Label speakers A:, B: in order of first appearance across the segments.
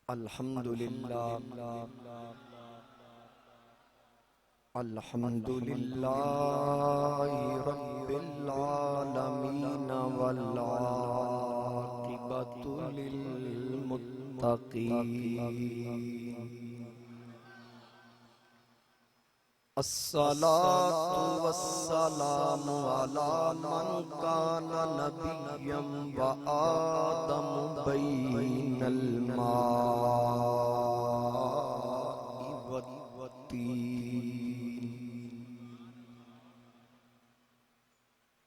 A: الحمدللہ الحمدللہ رب العالمین والعاقبۃ للمتقین الصلاة والسلام علی من کان نبیا وآدم بین الماء والطین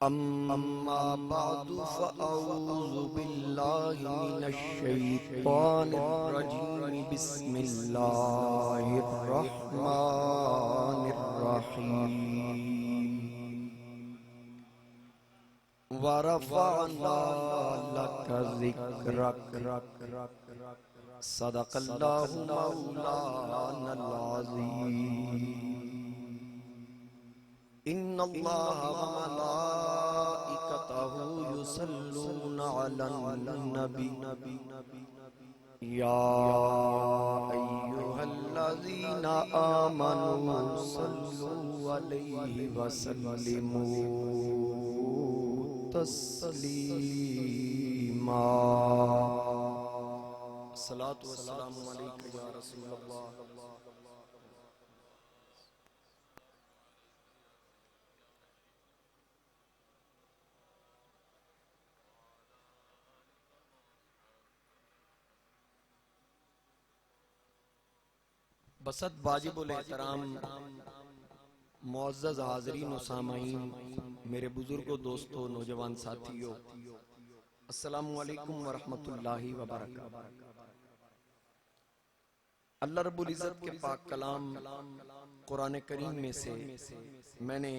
A: اما بعد فاعوذ باللہ من الشیطان الرجیم بسم اللہ الرحمن الرحیم ورفعنا لك ذکرک صدق اللہ مولانا العظیم ان اللہ وملائکتہ یصلون علی النبی یا ایہا الذین آمنوا صلوا علیہ وسلموا تسلیما الصلاۃ والسلام علیک یا رسول اللہ بسط واجب الاحترام معزز حاضرین و سامعین، میرے بزرگوں، دوستوں، نوجوان ساتھیوں، السلام علیکم ورحمۃ اللہ وبرکاتہ۔ اللہ رب العزت کے پاک کلام قرآن کریم میں سے میں نے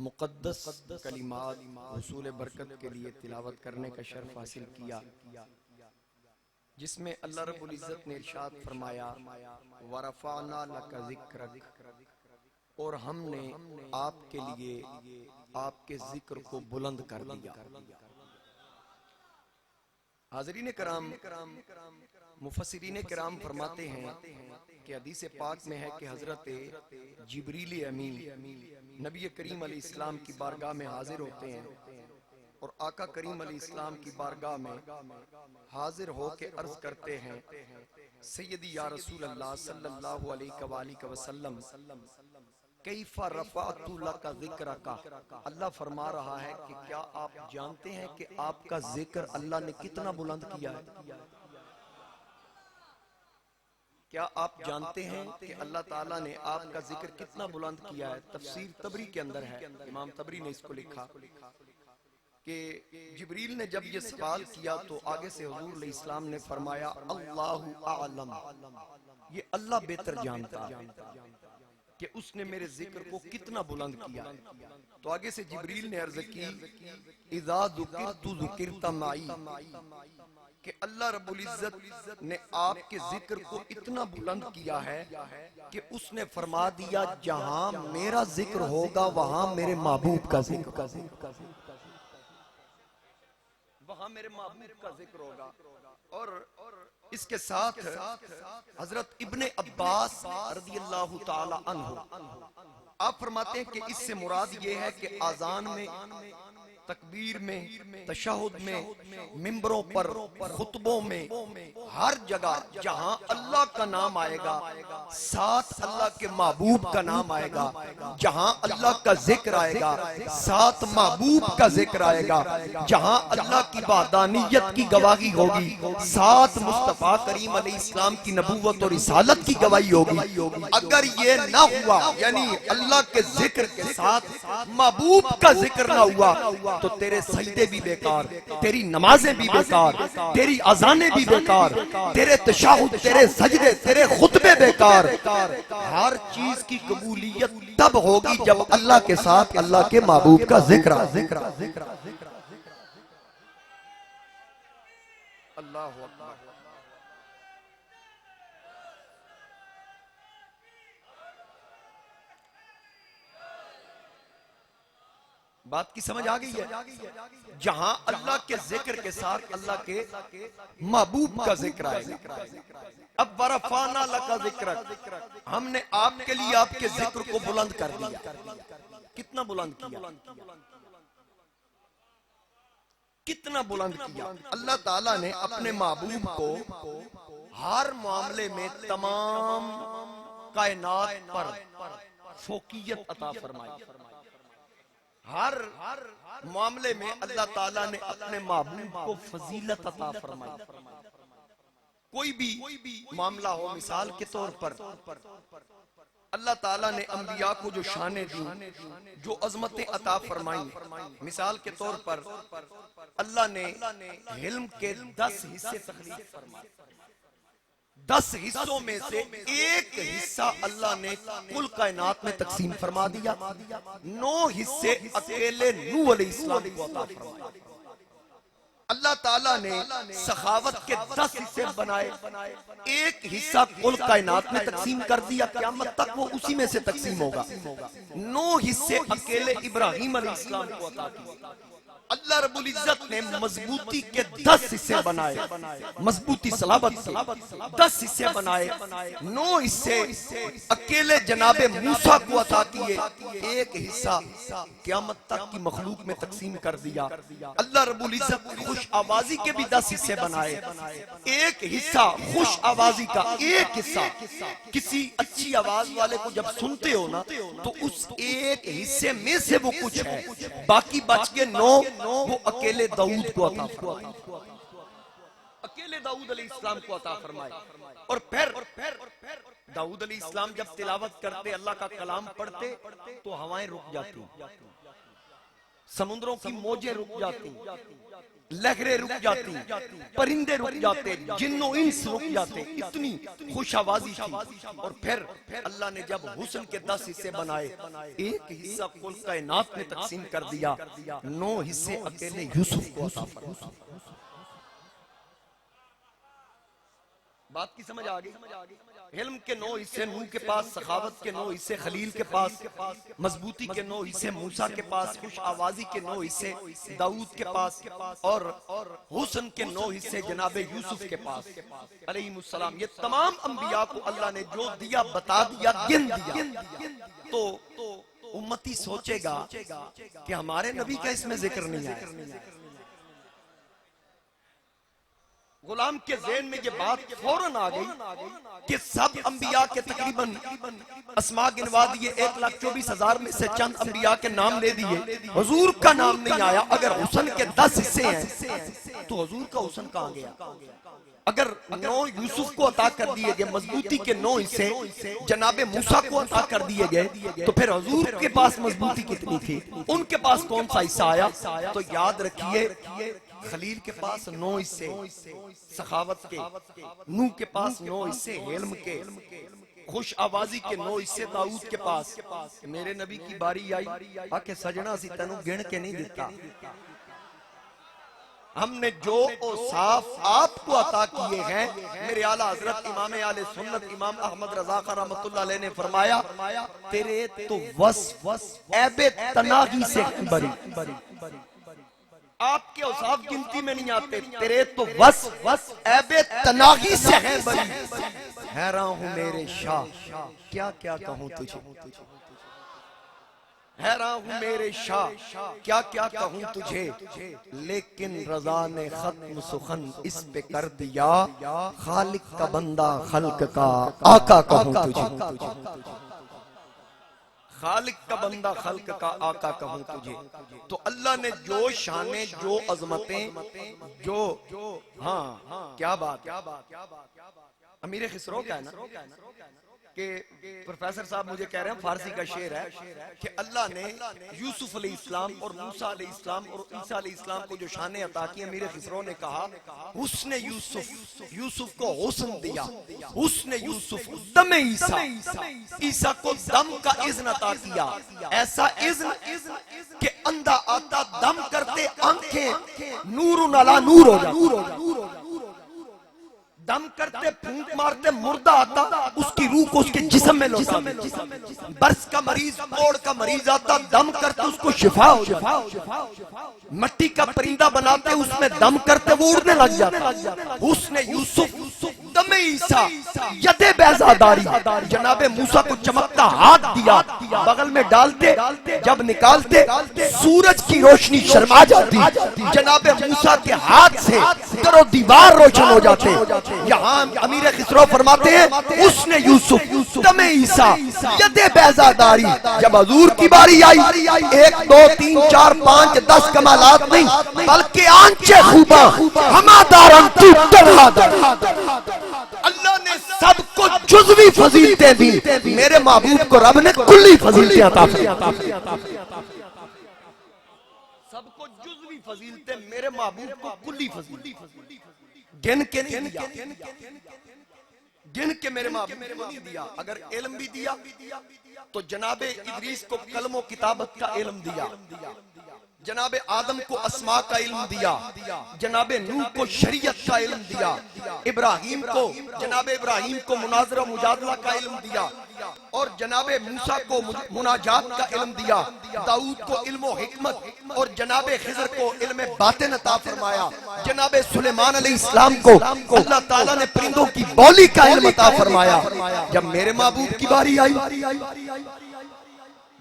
A: مقدس کلمات حصول برکت کے لیے تلاوت کرنے کا شرف حاصل کیا، جس میں اللہ رب العزت نے ارشاد فرمایا وَرَفَعْنَا لَكَ ذِكْرَكَ، اور ہم نے آپ کے لیے آپ کے ذکر کو بلند کر دیا۔ حاضرین کرام، مفسرین کرام فرماتے ہیں کہ حدیث پاک میں ہے کہ حضرت جبریل امین نبی کریم علیہ السلام کی بارگاہ میں حاضر ہوتے ہیں اور آقا کریم علیہ السلام کی بارگاہ میں حاضر ہو کے عرض کرتے ہیں سیدی یا رسول اللہ صلی اللہ علیہ وآلہ وسلم کیف رفعت لک ذکرک، اللہ فرما رہا ہے کہ کیا آپ جانتے ہیں کہ آپ کا ذکر اللہ نے کتنا بلند کیا ہے؟ کیا آپ جانتے ہیں کہ اللہ تعالیٰ نے آپ کا ذکر کتنا بلند کیا ہے؟ تفسیر طبری کے اندر ہے، امام طبری نے اس کو لکھا کہ جبریل نے جب یہ سوال کیا تو آگے سے حضور علیہ السلام نے فرمایا اللہ اعلم، یہ اللہ بہتر جانتا ہے کہ اس نے میرے ذکر کو کتنا بلند کیا ہے۔ تو آگے سے جبریل نے عرض کی اذا ذکرت ذکرت معی، کہ اللہ رب العزت نے آپ کے ذکر کو اتنا بلند کیا ہے کہ اس نے فرما دیا جہاں میرا ذکر ہوگا وہاں میرے محبوب کا ذکر، وہاں میرے محبوب کا ذکر ہوگا۔ اور اس کے ساتھ حضرت ابن عباس رضی اللہ تعالی عنہ آپ فرماتے ہیں کہ اس سے مراد یہ ہے کہ اذان میں، تکبیر میں، تشہد میں، ممبروں پر، خطبوں میں، ہر جگہ جہاں اللہ کا نام آئے گا ساتھ اللہ کے محبوب کا نام آئے گا، جہاں اللہ کا ذکر آئے گا ساتھ محبوب کا ذکر آئے گا، جہاں اللہ کی وحدانیت کی گواہی ہوگی ساتھ مصطفیٰ کریم علیہ السلام کی نبوت اور رسالت کی گواہی ہوگی۔ اگر یہ نہ ہوا، یعنی اللہ کے ذکر کے ساتھ محبوب کا ذکر نہ ہوا، تو تیرے سجدے بھی بیکار، تیری نمازیں بھی بیکار، تیری اذانیں بھی بیکار، تیرے تشہد، تیرے سجدے، تیرے خطبے بیکار۔ ہر چیز کی قبولیت تب ہوگی جب اللہ کے ساتھ اللہ کے محبوب کا ذکر اللہ اکبر۔ بات کی سمجھ آ گئی ہے؟ جہاں اللہ کے ذکر کے ساتھ اللہ کے محبوب کا ذکر آئے گا. اب ورفعنا لک ذکرک، ہم نے آپ کے لیے آپ کے ذکر کو بلند کر دیا. کتنا بلند کیا؟ کتنا بلند کیا؟ اللہ تعالیٰ نے اپنے محبوب کو ہر معاملے میں تمام کائنات پر فوقیت عطا فرمائی. ہر معاملے میں اللہ تعالیٰ نے اپنے محبوب کو فضیلت عطا فرمائی. کوئی بھی معاملہ ہو، مثال کے طور پر اللہ تعالیٰ نے انبیاء کو جو شانیں دیں، جو عظمتیں عطا فرمائیں، مثال کے طور پر اللہ نے علم کے 10 حصے تخلیق فرمائے. 10 حصوں میں سے ایک حصہ اللہ نے کل کائنات میں تقسیم فرما دیا. 9 حصے اکیلے نوح علیہ السلام کو عطا فرمائے. اللہ تعالیٰ نے سخاوت کے 10 حصے بنائے، ایک حصہ کل کائنات میں تقسیم کر دیا، قیامت تک وہ اسی میں سے تقسیم ہوگا. 9 حصے اکیلے ابراہیم علیہ السلام کو عطا کیے. اللہ رب العزت نے مضبوطی کے 10 حصے بنائے، مضبوطی صلابت کے 10 حصے بنائے. 9 حصے اکیلے جناب موسیٰ کو عطا کیے، ایک حصہ قیامت تک کی مخلوق میں تقسیم کر دیا. اللہ رب العزت خوش آوازی کے بھی 10 حصے بنائے، ایک حصہ خوش آوازی کا، ایک حصہ کسی اچھی آواز والے کو جب سنتے ہو نا تو اس ایک حصے میں سے وہ کچھ ہے، باقی بچ کے 9 وہ اکیلے داؤد کو عطا فرمائے، اکیلے داؤد علیہ السلام کو عطا فرمائے. اور پھر داؤد علیہ السلام جب تلاوت کرتے، اللہ کا کلام پڑھتے تو ہوائیں رک جاتی، سمندروں کی موجیں رک جاتی، لہریں رک جاتی، پرندے رک جاتے، جن و انس رک جاتے. اتنی خوش آوازی تھی. اور پھر اللہ نے جب حسن کے 10 حصے بنائے، ایک حصہ کل کائنات میں تقسیم کر دیا، 9 حصے اکیلے یوسف کو عطا فرمایا. بات کی سمجھ آ گئی؟ علم کے 9 حصے نوح کے پاس، سخاوت کے 9 حصے خلیل کے پاس، مضبوطی کے 9 حصے موسیٰ کے پاس، خوش آوازی کے 9 حصے داؤد کے پاس، اور حسن کے 9 حصے جناب یوسف کے پاس علیہ السلام. یہ تمام انبیاء کو اللہ نے جو دیا بتا دیا، گن دیا. تو امتی سوچے گا کہ ہمارے نبی کا اس میں ذکر نہیں آیا. غلام کے ذہن میں یہ بات فوراً آ گئی کہ سب انبیاء کے تقریباً اسماء گنوا دیے، 1,24,000 میں سے چند انبیاء کے نام لے دیے، حضور کا نام نہیں آیا. اگر حسن کے 10 حصے ہیں تو حضور کا حسن کہاں گیا؟ اگر 9 یوسف کو عطا کر دیے گئے، مضبوطی کے 9 حصے جناب موسیٰ کو عطا کر دیے گئے، تو پھر حضور کے پاس مضبوطی کتنی تھی؟ ان کے پاس کون سا حصہ آیا؟ تو یاد رکھیے، خلیل کے پاس 9 حصے سخاوت کے، نوح کے پاس 9 حصے علم کے، خوش آوازی کے 9 حصے داؤد کے پاس. میرے نبی کی باری آئی، آکے سجنا سی تینوں گن کے نہیں دیتا. ہم نے جو اوصاف آپ کو عطا کیے ہیں، میرے اعلیٰ حضرت امام اہل سنت امام احمد رضا خان رحمۃ اللہ علیہ نے فرمایا، تیرے تو وصف عیب تناغی سے بری. آپ کے اوصاف گنتی میں نہیں آتے، تیرے تو وصف عیب تناغی سے ہیں بری. حیران ہوں میرے شاہ، کیا کیا کہوں تجھے، حیران ہوں میرے شاہ، کیا کیا کہوں تجھے، لیکن رضا نے ختم سخن اس پہ کر دیا، خالق کا بندہ خلق کا آقا کہوں تجھے، خالق کا بندہ خلق کا آقا کہوں تجھے. تو اللہ نے جو شانیں، جو عظمتیں، جو ہاں کیا بات، امیر خسرو کا ہے نا کہ پروفیسر صاحب مجھے کہہ رہے ہیں، فارسی کا شعر ہے کہ اللہ نے یوسف علیہ السلام اور موسیٰ علیہ السلام اور عیسیٰ علیہ السلام کو جو شانیں عطا کی، امیر خسرو نے کہا حسن یوسف کو حسن دیا، حسن یوسف دم عیسیٰ، عیسیٰ کو دم کا اذن عطا کیا، ایسا اذن کہ اندھا آتا دم کرتے آنکھیں نور علی نور ہو جاتا، دم کرتے پھونک مارتے مردہ آتا اس کی روح کو اس کے جسم میں لوٹا دیتے، برس کا مریض کوڑ کا مریض آتا دم کرتے اس کو شفا ہو جاتا، مٹی کا پرندہ بناتے اس میں دم کرتے وہ اڑنے لگ جاتا۔ حسن یوسف دم عیسیٰ ید بیضاداری، جناب موسیٰ کو چمکتا ہاتھ دیا، بغل میں ڈالتے جب نکالتے سورج کی روشنی شرما جاتی، جناب موسیٰ کے ہاتھ سے در و دیوار روشن ہو جاتے۔ یہاں امیر خسرو فرماتے ہیں حسن یوسف دم عیسیٰ ید بیضاداری، جب حضور کی باری آئی 1 2 3 4 5 10 کمالات نہیں بلکہ آنچے خوباں ہما دارن تو تنہا در، اللہ نے سب کو جزوی فضیلتیں دی، میرے محبوب کو رب نے کلی فضیلتیں عطا فرمائیں۔ سب کو جزوی فضیلتیں، میرے محبوب کو کلی فضیلتیں، گن کے نہیں دیا، گن کے میرے محبوب کو نہیں دیا۔ اگر علم بھی دیا تو جناب ادریس کو قلم و کتابت کا علم دیا، جناب آدم کو اسماء کا علم دیا، جناب نوح کو شریعت کا علم دیا، ابراہیم کو جناب ابراہیم کو مناظرہ و مجادلہ کا علم دیا، اور جناب موسیٰ کو مناجات کا علم دیا، داؤد کو علم و حکمت، اور جناب خضر کو علم باطن عطا فرمایا، جناب سلیمان علیہ السلام کو اللہ تعالیٰ نے پرندوں کی بولی کا علم عطا فرمایا۔ جب میرے محبوب کی باری آئی،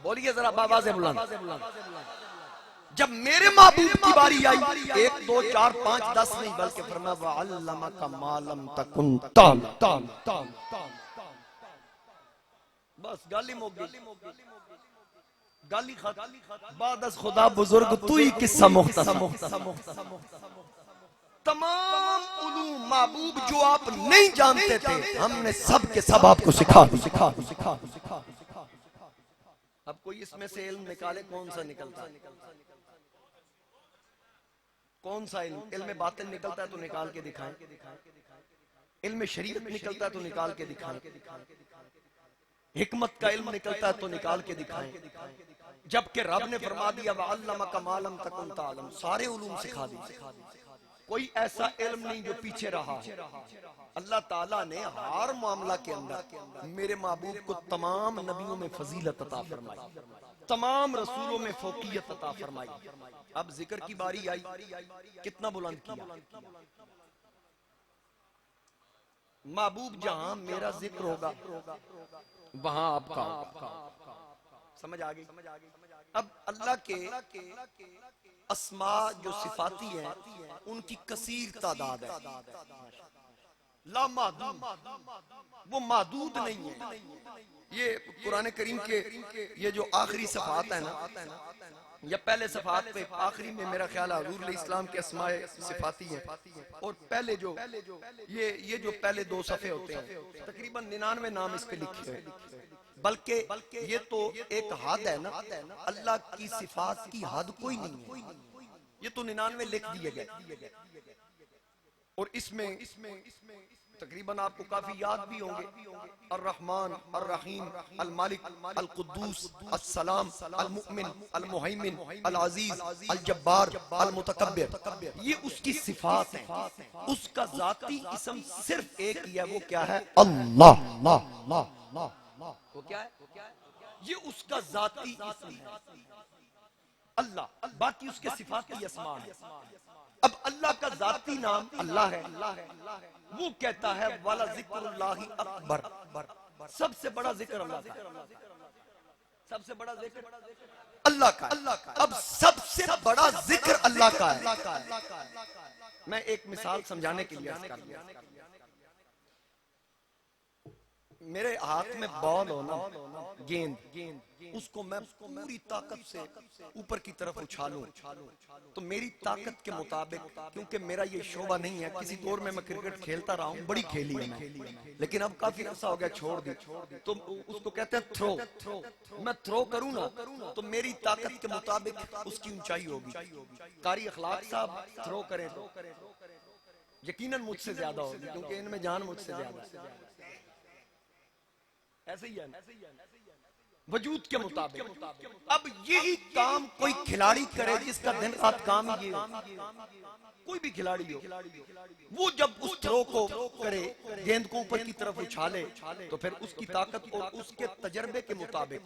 A: بولیے ذرا بآواز بلند، جب میرے محبوب کی باری آئی 1 2 4 5 10 نہیں بلکہ فرمایا وَعَلَّمَكَ مَا لَمْ تَكُنْ تَعْلَمُ، بس گالی موک گئی، گالی ختم، بعد از خدا بزرگ تو ہی قصہ مختصر۔ تمام علوم محبوب جو آپ نہیں جانتے تھے ہم نے سب کے سب آپ کو سکھا دیا۔ اب کوئی اس میں سے علم نکالے، کون سا نکلتا ہے؟ کون سا علم؟ علم باطن نکلتا ہے تو نکال کے دکھائیں، علم شریعت نکلتا ہے تو نکال کے دکھائیں، حکمت کا علم نکلتا ہے تو نکال کے دکھائیں، جبکہ رب نے فرما دیا وَعَلَّمَكَ مَا لَمْ تَكُنْ تَعْلَمُ، سارے علوم سکھا دی۔ کوئی ایسا علم نہیں جو پیچھے رہا۔ اللہ تعالیٰ نے ہر معاملہ کے اندر میرے محبوب کو تمام نبیوں میں فضیلت عطا فرمائی، تمام رسولوں میں فوقیت عطا فرمائی۔ اب ذکر کی باری آئی، کتنا بلند کیا؟ محبوب جہاں میرا ذکر ہوگا وہاں آپ کا ہوگا، سمجھ آگئی؟ اب اللہ کے اسماء جو صفاتی ہیں ان کی کثیر تعداد ہے، لا محدود، وہ محدود نہیں ہے۔ یہ قرآن کریم کے یہ جو آخری صفحات ہیں نا، یا پہلے صفحات پہ آخری میں میرا خیال ہے حضور علیہ السلام کے اسماء صفاتی ہیں، اور پہلے جو یہ جو پہلے 2 صفحے ہوتے ہیں تقریباً 99 نام اس پہ لکھے ہیں، بلکہ یہ تو ایک حد ہے نا، اللہ کی صفات کی حد کوئی نہیں ہے، یہ تو 99 لکھ دیے گئے، اور اس میں تقریباً آپ کو کافی یاد بھی ہوں گے، الرحمن، الرحیم، المالک، القدوس، السلام، المؤمن، المہیمن، العزیز، الجبار، المتکبر، یہ اس کی صفات ہیں۔ اس کا ذاتی اسم صرف ایک ہی ہے، وہ کیا ہے؟ اللہ۔ وہ کیا ہے؟ یہ اس کا ذاتی اسم ہے اللہ، باقی اس کے صفات کی اسماء ہے۔ اب اللہ کا ذاتی نام اللہ ہے، وہ کہتا ہے والا ذکر اللہ اکبر، سب سے بڑا ذکر اللہ کا، سب سے بڑا ذکر اللہ کا ہے۔ اب سب سے بڑا ذکر اللہ کا ہے۔ میں ایک مثال سمجھانے کے لیے عرض کر دیا، میرے ہاتھ میں بال ہونا، گیند، اس کو میں پوری طاقت سے اوپر کی طرف اچھالوں تو میری طاقت کے مطابق، کیونکہ میرا یہ شعبہ نہیں ہے، کسی دور میں کرکٹ کھیلتا رہا ہوں، بڑی کھیلی ہے میں، لیکن اب کافی عرصہ ہو گیا چھوڑ دی، تو اس کو کہتے ہیں تھرو، میں تھرو کروں نا تو میری طاقت کے مطابق اس کی اونچائی ہوگی۔ قاری اخلاق صاحب تھرو کریں تو یقیناً مجھ سے زیادہ ہوگی، کیونکہ ان میں جان مجھ سے زیادہ ہے، ایسے ہی ہے۔ وجود کے مطابق. اب یہی کام کوئی کھلاڑی کرے جس کا دن رات کام یہ ہو، کوئی بھی کھلاڑی ہو، وہ جب اس تھرو کو کرے، گیند کو اوپر کی طرف اچھالے، تو پھر اس کی طاقت اور اس کے تجربے کے مطابق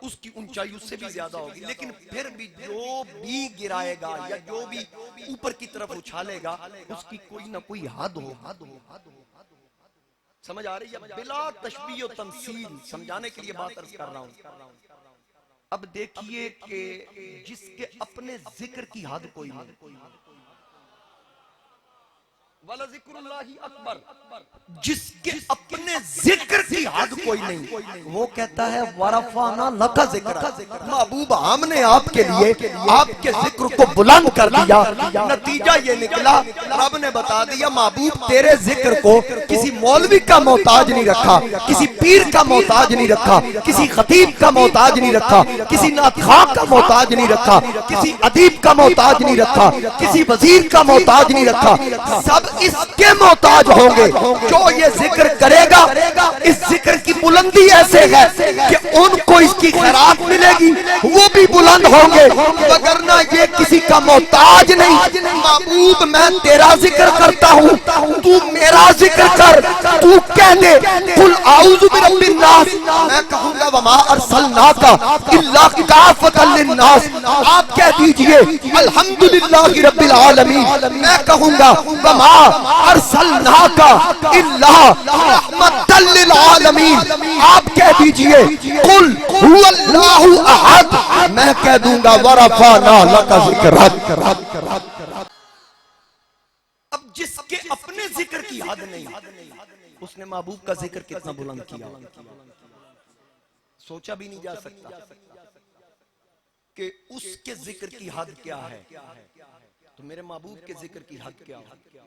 A: اس کی اونچائی اس سے بھی زیادہ ہوگی. لیکن پھر بھی جو بھی گرائے گا یا جو بھی اوپر کی طرف اچھالے گا اس کی کوئی نہ کوئی حد ہو. سمجھ آ رہی ہے؟ بلا تشبیہ و تمثیل سمجھانے کے لیے بات عرض کر رہا ہوں. اب دیکھیے کہ جس کے اپنے ذکر کی حد کوئی نہیں، وَلَا ذِكْرُ اللَّهِ اکبر، جس کے اپنے ذکر کی حد کوئی نہیں، وہ کہتا ہے وَرَفَعْنَا لَكَ ذِكْرَكَ، محبوب ہم نے آپ کے لیے آپ کے ذکر کو بلند کر دیا. نتیجہ یہ نکلا، رب نے بتا دیا محبوب تیرے ذکر کو کسی مولوی کا محتاج نہیں رکھا، کسی پیر کا محتاج نہیں رکھا، کسی خطیب کا محتاج نہیں رکھا، کسی نعت خواں کا محتاج نہیں رکھا، کسی ادیب کا محتاج نہیں رکھا، کسی وزیر کا محتاج نہیں رکھا. سب اس کے محتاج ہوں گے. جو یہ ذکر کرے گا اس ذکر کی بلندی ایسے ہے کہ ان کو اس کی خیرات ملے گی، وہ بھی بلند ہوں گے، وگرنہ یہ کسی کا محتاج نہیں. محبوب میں تیرا ذکر کرتا ہوں، تو میرا ذکر کر. تو کہہ دے قل اعوذ برب الناس، میں کہوں گا وما ارسلناک الا کافۃ للناس. آپ کہہ دیجئے الحمدللہ رب العالمین، میں کہوں گا وما ارسلناک الا رحمۃ للعالمین. آپ کہہ دیجئے قل هو اللہ احد، میں کہہ دوں گا ورفعنا لک ذکرک. اب جس کے اپنے ذکر کی حد نہیں، اس نے محبوب کا ذکر کتنا بلند کیا سوچا بھی نہیں جا سکتا کہ اس کے ذکر کی حد کیا ہے. تو میرے محبوب کے ذکر کی حد کیا ہے.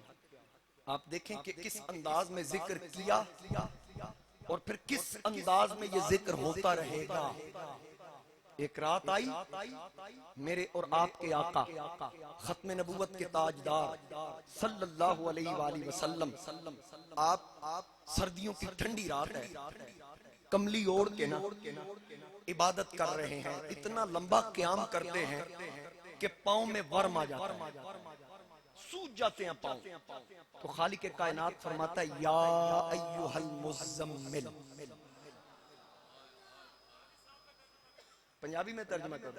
A: آپ دیکھیں کہ کس انداز میں ذکر کیا اور پھر کس انداز میں یہ ذکر ہوتا رہے گا. ایک رات آئی میرے اور آپ کے آقا ختم نبوت کے تاجدار صلی اللہ علیہ وآلہ وسلم، آپ سردیوں کی ٹھنڈی رات ہے، کملی اوڑھ کے نا عبادت کر رہے ہیں. اتنا لمبا قیام کرتے ہیں کہ پاؤں میں ورم آ جاتا ہے، سوج جاتے ہیں پاؤں. تو خالق کائنات فرماتا ہے یا ایھا المزمل، پنجابی میں ترجمہ کرو،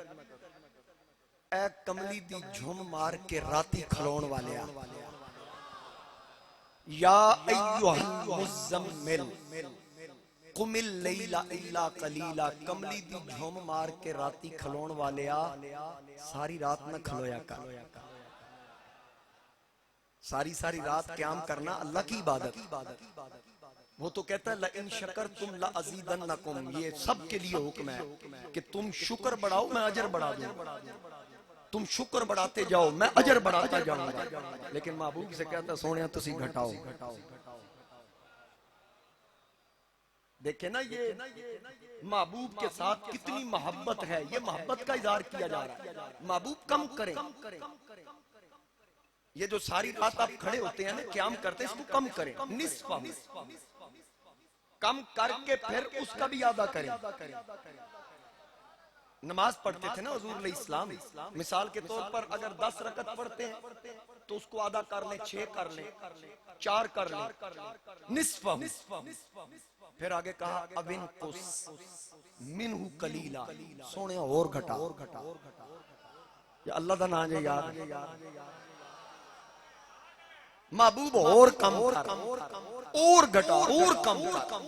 A: اے کملی دی جھوم مار کے راتی کھلون والے آ. یا ایھا المزمل قم اللیل الا قلیلا، کملی دی جھوم مار کے راتی کھلون والے آ، ساری رات نہ کھلویا کر. ساری رات قیام کرنا اللہ کی عبادت. وہ تو کہتا ہے لئن شکرتم لازیدنکم، یہ سب کے لیے حکم ہے کہ تم شکر بڑھاؤ میں اجر بڑھا دوں. تم شکر بڑھاتے جاؤ میں اجر بڑھاتا جاؤں گا. لیکن محبوب سے کہتا ہے سونیا تسی گھٹاؤ. دیکھیں نا یہ محبوب کے ساتھ کتنی محبت ہے، یہ محبت کا اظہار کیا جا رہا ہے. محبوب کم کریں، یہ جو ساری رات آپ کھڑے ہوتے ہیں نا قیام کرتے ہیں، اس کو کم کریں، نصف کم کر کے پھر اس کا بھی ادا کریں. نماز پڑھتے تھے نا حضور علیہ السلام، مثال کے طور پر اگر 10 رکعت پڑھتے ہیں تو اس کو آدھا کر لیں، 6 کر لیں، 4 کر لیں، نصف. پھر آگے کہا ابن قس منہ قلیلا، سونے اور گھٹا. یا اللہ دا نام ہے یار، محبوب اور کم کر، اور گھٹا، اور کم کر.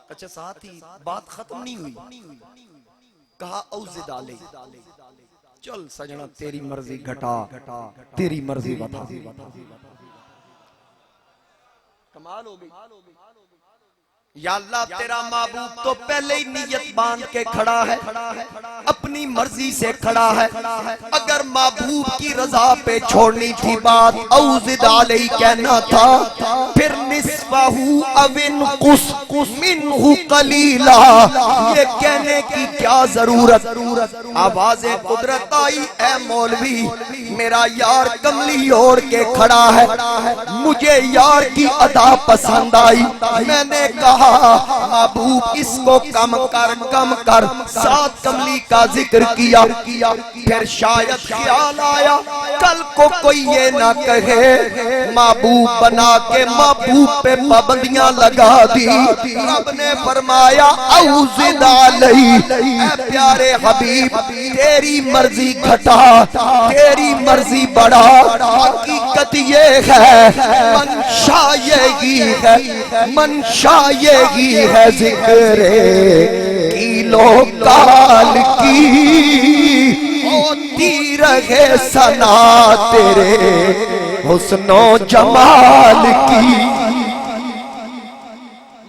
A: اچھا ساتھ ہی بات ختم نہیں ہوئی، کہا اوزد علی، چل سجنہ تیری مرضی گھٹا، تیری مرضی بتا. کمال ہو گئی. یا اللہ تیرا محبوب تو پہلے ہی نیت باندھ کے کھڑا ہے، اپنی مرضی سے کھڑا ہے. اگر محبوب کی رضا پہ چھوڑنی تھی بات اوزد علیہ کہنا تھا، پھر نصفہو او انقص منہ قلیلا، یہ کہنے کی کیا ضرورت؟ آواز قدرت آئی، اے مولوی میرا یار کملی اوڑھ کے کھڑا ہے، مجھے یار کی ادا پسند آئی، میں نے کہا محبوب اس کو کم کر 7 کملی کا ذکر کیا۔ پھر شاید خیال آیا کل کو کوئی یہ نہ کہے محبوب بنا کے محبوب پہ پابندیاں لگا دی۔ رب نے فرمایا اوزد علیہ، اے پیارے حبیب تیری مرضی گھٹا تیری مرضی بڑھا، حقیقت یہ ہے منشا یہی ہے، منشا یہی ہے ذکر کیلو کال کی ہوتی رہے ثنا تیرے حسن و جمال کی،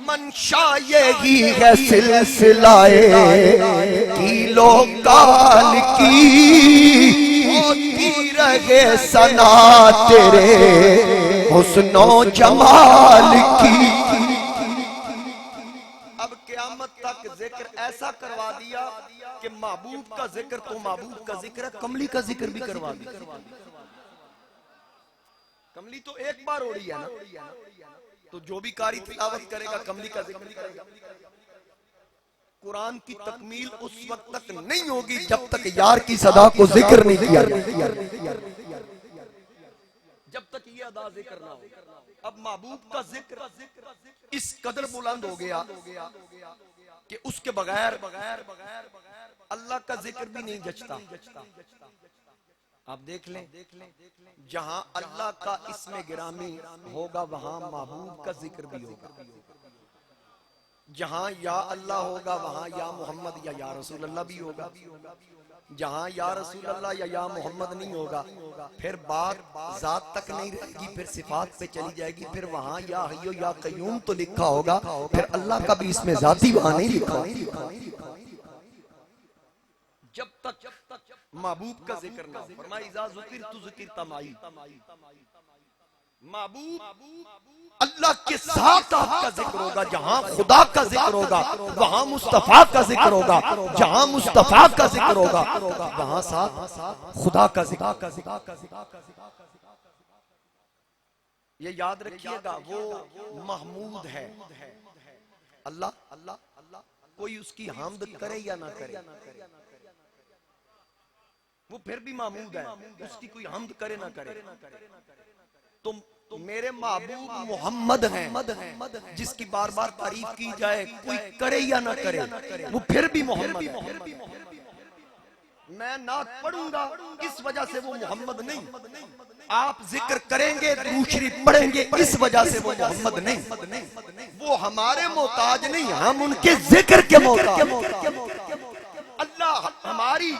A: منشا یہی ہے سلسلہ کیلو کال کی ہوتی رہے ثنا تیرے حسن و جمال کی۔ اب قیامت تک ذکر ایسا کروا دیا کہ محبوب کا ذکر تو محبوب کا ذکر ہے، کملی کا ذکر بھی کروا دیا۔ کملی تو ایک بار ہو رہی ہے نا، تو جو بھی قاری تلاوت کرے گا کملی کا ذکر کرے گا۔ قرآن کی تکمیل اس وقت تک نہیں ہوگی جب تک یار کی صدا کو ذکر نہیں کیا جائے، جب تک یہ ادا ذکر نہ ہو۔ اب محبوب کا ذکر اس قدر بلند ہو گیا کہ اس کے بغیر اللہ کا ذکر بھی نہیں جچتا۔ آپ دیکھ لیں جہاں اللہ کا اسم گرامی ہوگا وہاں محبوب کا ذکر بھی ہوگا، جہاں یا اللہ ہوگا وہاں یا محمد یا رسول اللہ بھی ہوگا، جہاں یا رسول اللہ یا محمد نہیں ہوگا پھر بات ذات تک نہیں رہے گی، پھر صفات پہ چلی جائے گی، پھر وہاں یا حیو یا قیوم تو لکھا ہوگا، پھر اللہ کا بھی اس میں ذاتی وہاں نہیں لکھا۔ جب تک محبوب کا ذکر نہ ہو، فرمایا اذا ذکرت ذکرت معی، محبوب اللہ کے ساتھ آپ کا ذکر ہوگا، جہاں خدا کا ذکر ہوگا وہاں مصطفیٰ کا ذکر ہوگا، جہاں مصطفیٰ کا ذکر ہوگا وہاں ساتھ خدا کا ذکر۔ یہ یاد رکھیے گا وہ محمود ہے اللہ، کوئی اس کی حمد کرے یا نہ کرے وہ پھر بھی محمود ہے، اس کی کوئی حمد کرے نہ کرے۔ تم میرے محبوب محمد ہیں جس کی بار بار تعریف کی جائے، کوئی کرے یا نہ کرے وہ پھر بھی محمد ہے۔ میں نعت پڑھوں گا اس وجہ سے وہ محمد نہیں، آپ ذکر کریں گے دوسری پڑھیں گے اس وجہ سے وہ محمد نہیں، وہ ہمارے محتاج نہیں، ہم ان کے ذکر کے محتاج۔ اللہ ہماری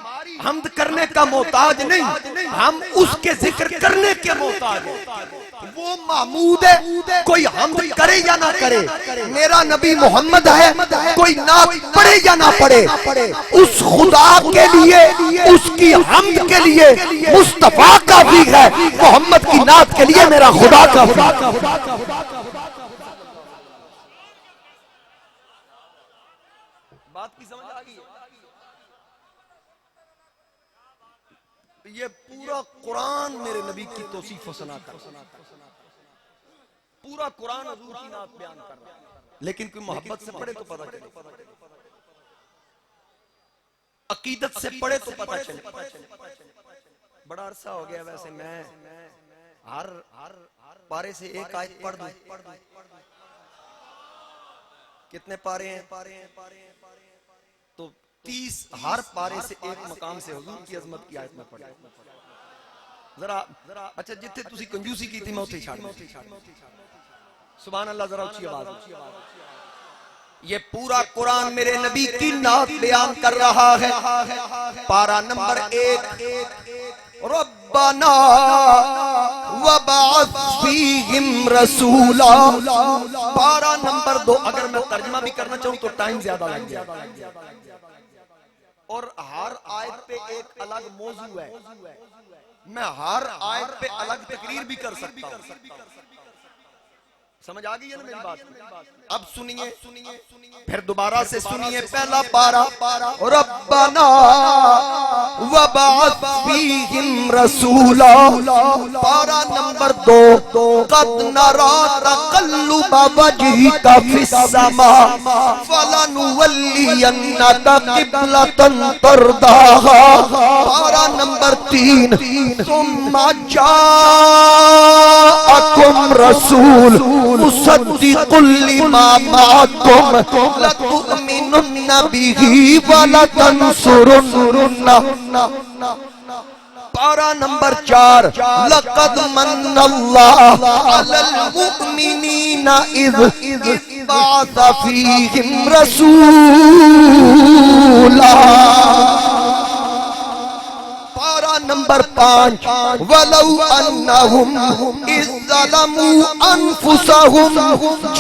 A: حمد کرنے کا محتاج نہیں، ہم اس کے ذکر کرنے کے محتاج ہیں۔ وہ محمود ہے، کوئی حمد کرے یا نہ کرے، میرا نبی محمد ہے، کوئی نعت پڑھے یا نہ پڑھے، اس خدا کے لیے اس کی حمد کے لیے مصطفیٰ کافی ہے، محمد کی نعت کے لیے میرا خدا کافی ہے۔ بات کی سمجھ آ گئی ہے؟ یہ پورا قرآن میرے نبی کی توصیف و ثنا کر رہا ہے، پورا قرآن حضور کی نعت بیان کر رہا ہے، لیکن کوئی محبت سے پڑھے تو پتہ چلے، عقیدت سے پڑھے تو پتہ چلے۔ بڑا عرصہ ہو گیا ویسے میں ہر پارے سے ایک آیت پڑھ دوں۔ کتنے پارے ہیں؟ تو 30 ہر پارے سے ایک مقام سے حضور کی عظمت کی آیت میں پڑھیں۔ ذرا اچھا جتنے تسی کنجوسی کی تھی میں اتھے چھاڑ سبحان اللہ، ذرا اچھی آواز۔ یہ پورا قرآن میرے نبی کی نعت بیان کر رہا ہے۔ پارہ نمبر 1 ربنا وبعث فیہم رسولا، پارہ نمبر 2 اگر میں ترجمہ بھی کرنا چاہوں تو ٹائم زیادہ لگ جائے، اور ہر آیت پہ ایک الگ موضوع ہے، میں ہر آیت پہ الگ تقریر بھی کر سکتا ہوں۔ سمجھ آ گئی ہے نا میری بات؟ اب سنیے پھر دوبارہ سے سنیے پہلا پارا، ربنا وبعث فیہم رسولا، پارا نمبر 2، قد نرا تقلب وجہک فی السماء فلنولینک قبلۃ ترضاہا، پارا نمبر 3، ثم جاءکم رسول مصدق لما معکم لتؤمنن به ولتنصرنہ، پارا نمبر 4، لقد من اللہ علی المؤمنین اذ بعث فیہم رسولا، پارا نمبر 5، وَلَوْ أَنَّهُمْ إِذْ ظَلَمُوا أَنفُسَهُمْ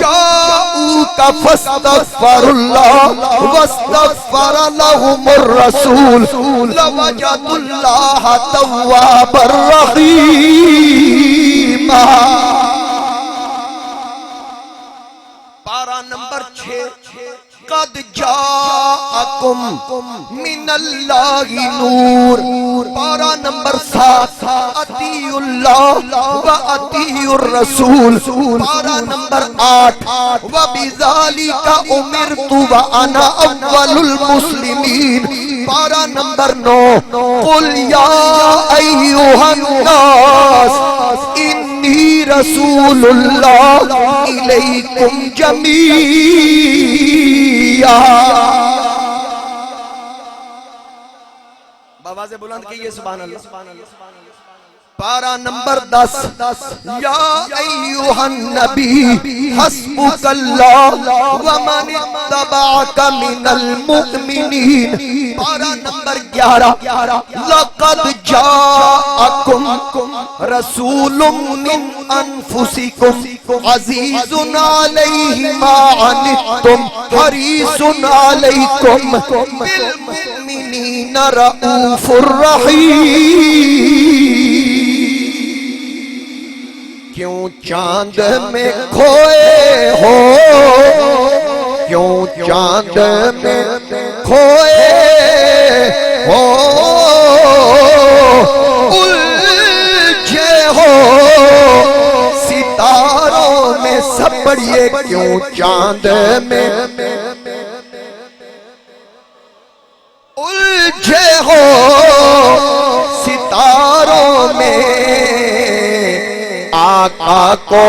A: جَاءُوكَ فَاسْتَغْفَرُوا اللَّهَ وَاسْتَغْفَرَ لَهُمُ الرَّسُولُ لَوَجَدُوا اللَّهَ تَوَّابًا رَحِيمًا، پارا نمبر 6، قد جاءکم من اللہ نور، پارا نمبر 7، اطیعوا اللہ و اطیعوا الرسول، پارا نمبر 8، وبذالک امرت وانا اول المسلمین، پارا نمبر 9، قل یا ایھا الناس انی رسول اللہ الیکم جمیعا، بآواز بلند کیجئے سبحان اللہ، پارا نمبر 10، یا ایھا النبی حسبک اللہ ومن اتبعک من المؤمنین، پارا نمبر 11، لقد جاءکم رسول من انفسکم عزیز علیہ ما عنتم حریص علیکم بالمؤمنین رؤوف الرحیم، کیوں چاند میں کھوئے ہو، کیوں چاند میں کھوئے ہو، الجھے ہو ستاروں میں سب پڑھیے، کیوں چاند میں الجھے ہو ستاروں میں، آقا کو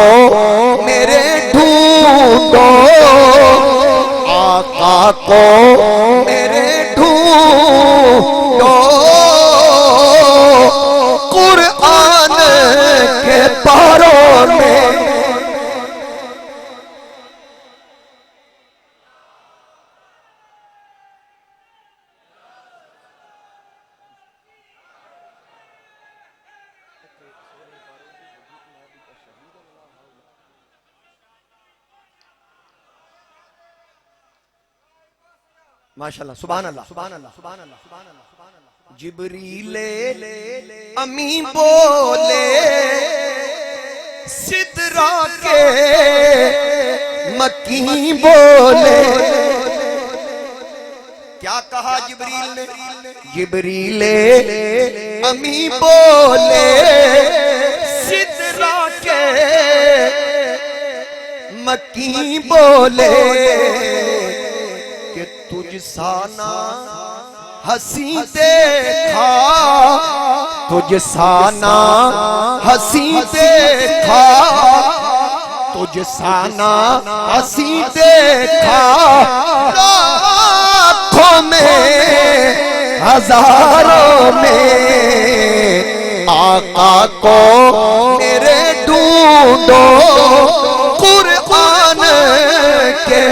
A: میرے ڈھونڈو، آقا کو میرے ڈھونڈو، قرآن کے پاروں میں، ماشاءاللہ سبحان اللہ سبحان اللہ سبحان اللہ سبحان اللہ، جبریل امی بولے سدرا کے مکی بولے، کیا کہا جبریل نے؟ جبریل امی بولے سدرا کے مکی بولے، کہ تجھ سانا ہنسی دیکھا، تجھ سانا ہنسی دیکھا، تجھ سانا ہنسی دیکھا، لاکھوں میں ہزاروں میں، آقا کو میرے ڈھونڈو قرآن کے،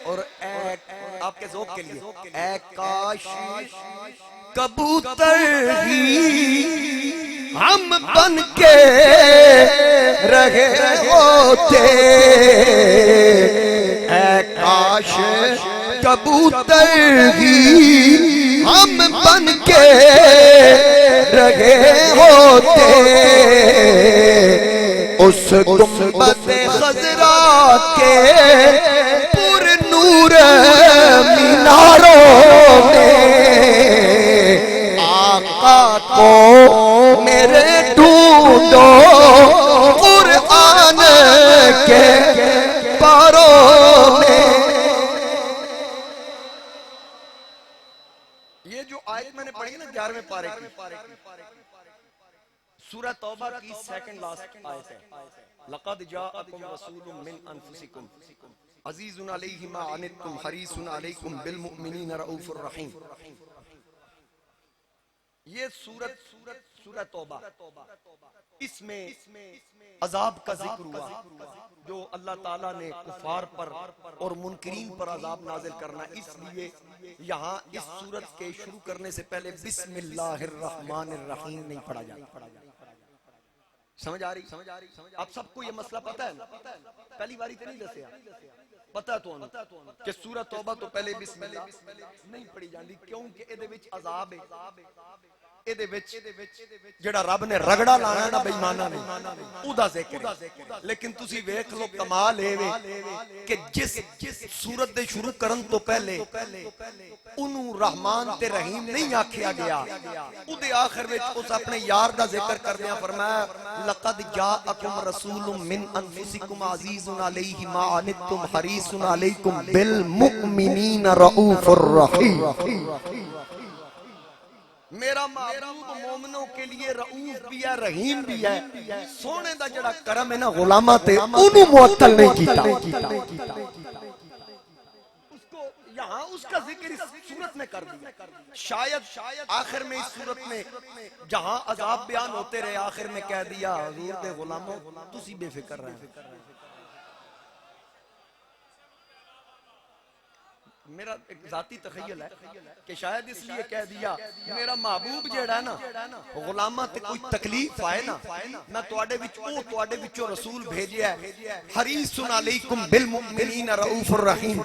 A: اور آپ کے ذوق کے لیے، اے کاش کبوتر ہی ہم بن کے رہے ہوتے، اے کاش کبوتر ہی ہم بن کے رہے ہوتے، اس گنبد خضرا کے پر نور میناروں میں آقا کو میرے ڈھونڈو قرآن کے پاروں میں. یہ جو آیت میں نے پڑھی نا 11ویں پارے کی، سورہ توبہ کی سیکنڈ لاسٹ آیت ہے. لقد جاءکم رسول من انفسکم عزیز علیہ ما عنتم حریص علیکم بالمؤمنین رؤوف الرحیم. یہ سورہ توبہ، اس میں عذاب کا ذکر ہوا جو اللہ تعالیٰ نے کفار پر اور منکرین پر عذاب نازل کرنا. اس لیے یہاں اس سورت کے شروع کرنے سے پہلے بسم اللہ الرحمن الرحیم نہیں پڑھا جاتا. سمجھ آ رہی؟ آپ سب کو یہ مسئلہ پتہ ہے نا؟ پہلی باری تو نہیں دسیا، پتہ تو ہوں کہ سورہ توبہ تو پہلے بسم اللہ نہیں پڑھی جاندی کیونکہ ادھے وچ عذاب ہے. ادھے وچ جڑا رب نے رگڑا لانا نا بے ایماناں نے اودا ذکر ہے. لیکن تسی ویکھ لو کمال اے وے کہ جس سورت دے شروع کرن تو پہلے انہوں رحمان تے رحیم نہیں آکھیا گیا، اودے آخر وچ اس اپنے یار دا ذکر کردیاں فرمایا لقد جاءکم رسول من انفسکم عزیز علیہ ما عنتم حریص علیکم بالمؤمنین رؤوف الرحیم. میرا محبوب مومنوں کے لیے رؤوف بھی ہے رحیم بھی ہے. سونے دا جڑا کرم ہے نا غلامہ تے انہوں معطل نہیں کیتا. اس کو یہاں اس کا ذکر اس صورت میں کر دیا. شاید آخر میں اس صورت میں جہاں عذاب بیان ہوتے رہے آخر میں کہہ دیا حضور دے غلاموں تسی بے فکر رہے. میرا ایک ذاتی تخیل ہے کہ شاید اس لیے کہہ دیا میرا محبوب جیڑا ہے نا غلامہ تے کوئی تکلیف آئے نا میں تواڈے وچوں رسول بھیجیا ہے حریص علیکم بالمؤمنین رؤوف الرحیم.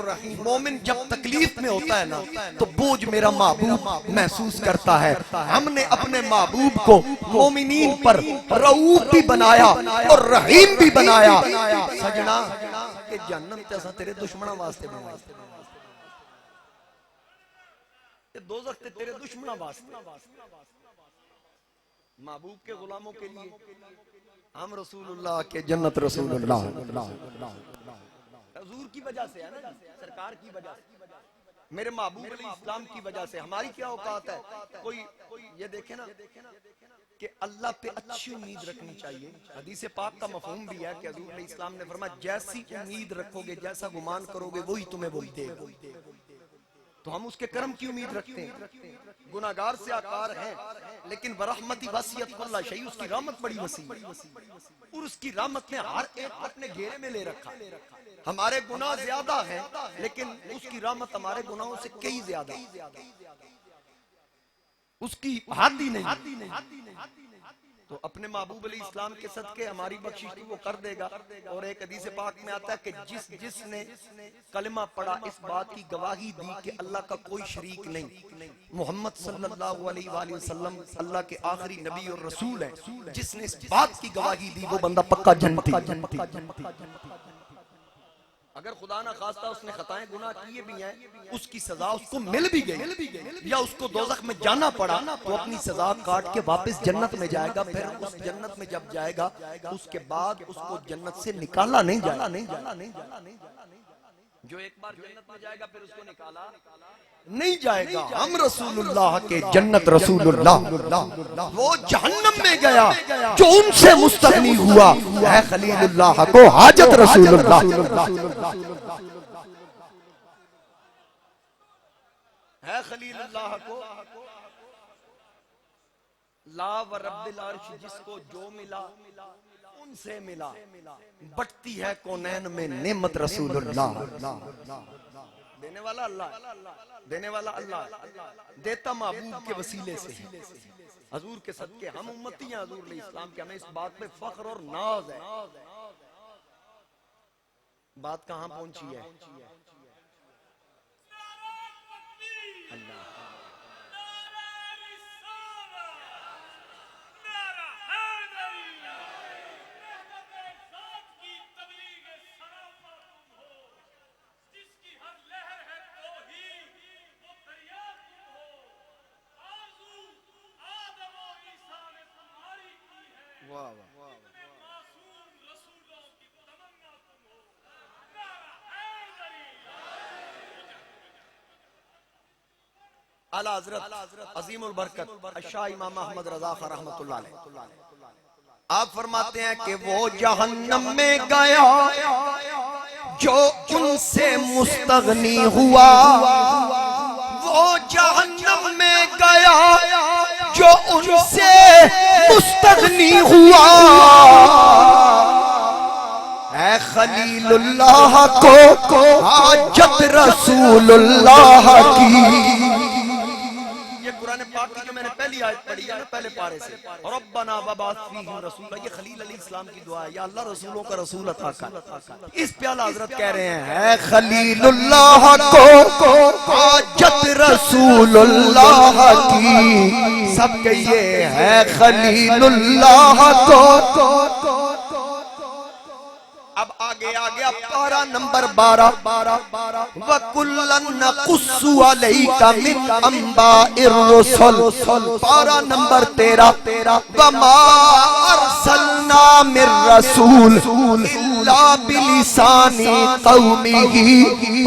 A: مومن جب تکلیف میں ہوتا ہے نا تو بوجھ میرا محبوب محسوس کرتا ہے. ہم نے اپنے محبوب کو مومنین پر رؤوف بھی بنایا اور رحیم بھی بنایا. سجنا کہ جہنم تے اساں تیرے دشمناں واسطے بنایا، دوزخ تے تیرے دشمنہ واسطے. محبوب کے غلاموں کے لیے ہم رسول اللہ کے جنت رسول اللہ حضور کی وجہ سے ہے نا، سرکار کی وجہ سے، میرے محبوب علیہ السلام کی وجہ سے. ہماری کیا اوقات ہے؟ کوئی یہ دیکھے نا کہ اللہ پہ اچھی امید رکھنی چاہیے. حدیث پاک کا مفہوم بھی ہے کہ حضور علیہ السلام نے فرمایا جیسی امید رکھو گے جیسا گمان کرو گے وہی تمہیں وہی دے گا. تو ہم اس کے کرم کی امید رکھتے ہیں. گناہگار سے آکار ہیں لیکن برحمتی وسیعت کل شیء، اس کی رحمت بڑی وسیع اور اس کی رحمت نے ہر ایک اپنے گھیرے میں لے رکھا. ہمارے گناہ زیادہ ہیں لیکن اس کی رحمت ہمارے گناہوں سے کئی زیادہ، اس کی حد ہی نہیں. تو اپنے محبوب علیہ السلام کے صدقے ہماری بخشش تو وہ کر دے گا. اور ایک حدیث پاک میں آتا ہے کہ جس نے کلمہ پڑھا اس بات کی گواہی دی کہ اللہ کا کوئی شریک نہیں، محمد صلی اللہ علیہ وآلہ وسلم اللہ کے آخری نبی اور رسول ہیں، جس نے اس بات کی گواہی دی وہ بندہ پکا جنتی. اگر خدا نہ خواستہ اس نے خطائیں گناہ کیے بھی ہیں اس کی سزا اس کو مل بھی گئی یا اس کو دوزخ میں جانا پڑا تو اپنی سزا کاٹ کے واپس جنت میں جائے گا. پھر اس جنت میں جب جائے گا اس کے بعد اس کو جنت سے نکالا نہیں جائے گا. جو ایک بار جنت میں جائے گا پھر اس کو نکالا نہیں جائے گا. ہم رسول اللہ کے جنت رسول اللہ، وہ جہنم میں گیا جو ان سے مستغنی ہوا ہے خلیل اللہ کو حاجت رسول اللہ ہے خلیل اللہ کو لا و رب العرش جس کو جو ملا ان سے ملا. بٹتی ہے کونین میں نعمت رسول اللہ. دینے والا اللہ، دینے والا اللہ، دیتا محبوب کے وسیلے سے حضور کے صدقے. ہم امتی ہیں حضور علیہ السلام کے، ہمیں اس بات پہ فخر اور ناز ہے. بات کہاں پہنچی ہے؟ اللہ اعلی حضرت عظیم البرکت شاہ امام احمد رضا خان رحمت اللہ علیہ آپ فرماتے ہیں کہ وہ جہنم میں گیا جو ان سے مستغنی ہوا، وہ جہنم میں گیا جو ان سے مستغنی ہوا، اے خلیل اللہ کو حاجت رسول اللہ کی۔ یہ قرآن پاک کی جو میں نے پہلی آیت پڑھی ہے پہلے پارے سے، ربنا وبعث فیہم رسولا، یہ خلیل علیہ السلام کی دعا ہے، یا اللہ رسولوں کا رسول عطا کر۔ اس پہ اعلیٰ حضرت کہہ رہے ہیں اے خلیل اللہ کو حاجت رسول اللہ کی، سب کہیے ہے خلیل اللہ کو۔ اب آگے آگیا پارہ نمبر 12 وَكُلًّا نَقُصُّ عَلَيْكَ مِنْ أَنْبَاءِ الرُّسُلِ، پارہ نمبر 13 وَمَا أَرْسَلْنَا مِن رَّسُولٍ إِلَّا بِلِسَانِ قَوْمِهِ،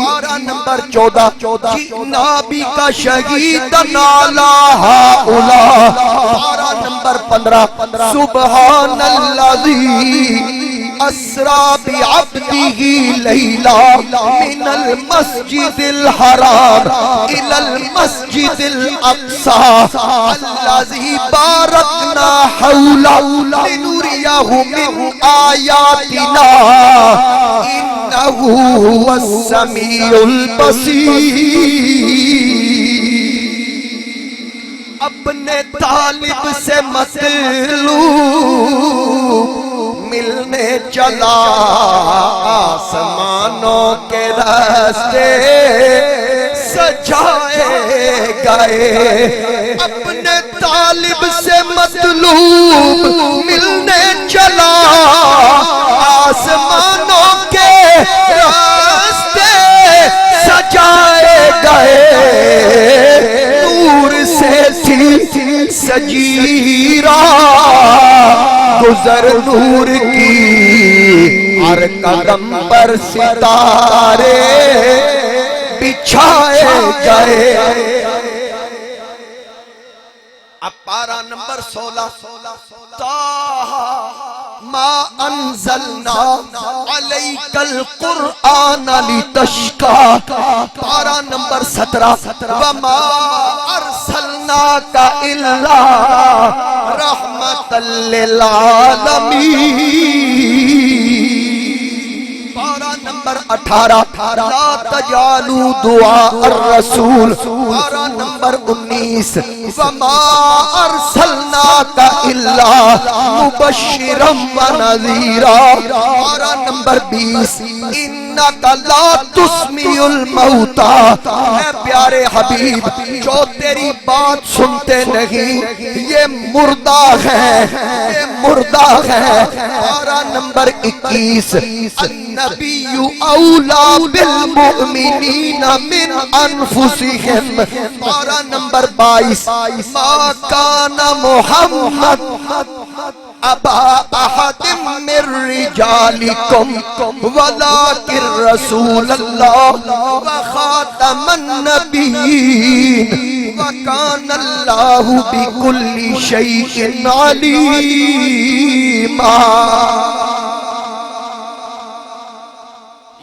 A: پارہ نمبر 14 جِئْنَا بِكَ شَهِيدًا عَلَىٰ هَٰؤُلَاءِ، پارہ نمبر 15 سُبْحَانَ الَّذِي اسرا بعبده لیلا من المسجد الحرام الى المسجد الاقصى الذي باركنا حوله لنريه من آياتنا انه هو السميع البصير۔ اپنے طالب سے مطلوب ملنے چلا، آسمانوں کے راستے سجائے گئے، اپنے طالب سے مطلوب ملنے چلا، آسمانوں کے راستے سجائے گئے، نور سے تھی سجیرہ گزر نور کی، ہر قدم پر ستارے بچھائے گئے۔ اب پارہ نمبر 16 ما انزلنا علیک القرآن لتشقى، پارہ نمبر 17 وما ارسلناک الا رحمتا للعالمین، پارہ نمبر 18 لا تجعلوا دعاء الرسول، پارہ نمبر 19 وما ارسلناک الا مبشرا ونذیرا، پارہ نمبر 20 انک لا تسمع الموتى، اے پیارے حبیب جو تیری بات سنتے نہیں یہ مردہ ہے، یہ مردہ ہے، پارہ نمبر 21 النبی اولا بالمؤمنین من انفسهم، پارہ نمبر 22 ما کان محمد ابا احد من رجالکم ولکن رسول اللہ وخاتم النبیین وکان اللہ بکل شیء علیما۔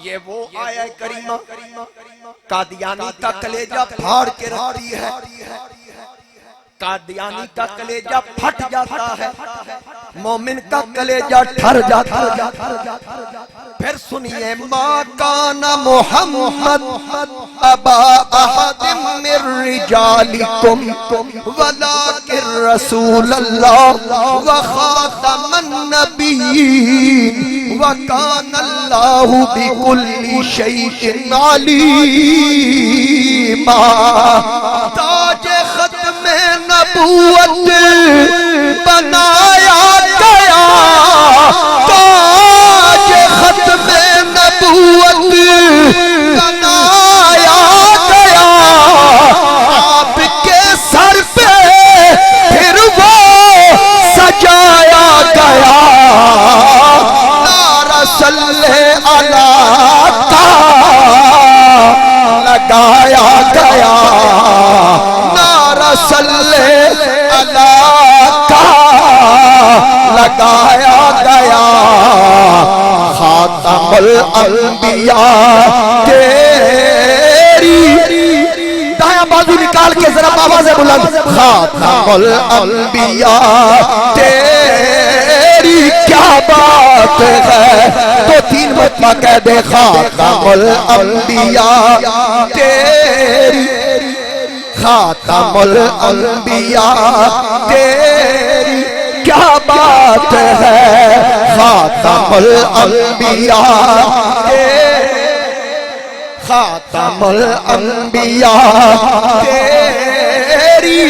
A: یہ وہ آیہ کریمہ قادیانی کا کلیجہ پھاڑ کے رکھتی ہے، قادیانی کا کلیجہ پھٹ جاتا ہے، مومن کا کلیجہ ٹھر جاتا ہے۔ پھر سنیے ما کان محمد ابا احد من رجالکم ولکن رسول اللہ وخاتم النبیین وکان اللہ بکل شیء علیما۔ تاج ختم نبوت بنایا گیا، تاج ختم نبوت بنایا گیا، آپ کے سر پہ پھر وہ سجایا گیا، صلی علی کا لگایا گیا، نعرہ صلی علی کا لگایا گیا، خاتم الانبیاء تیری، دایاں بازو نکال کے ذرا آواز بلند، خاتم الانبیاء تیری کیا بات ہے، تو تین مرتبہ کہہ دے خاتم الانبیاء تیری، خاتم الانبیاء تیری کیا بات ہے، خاتم الانبیاء خاتم الانبیاء تیری،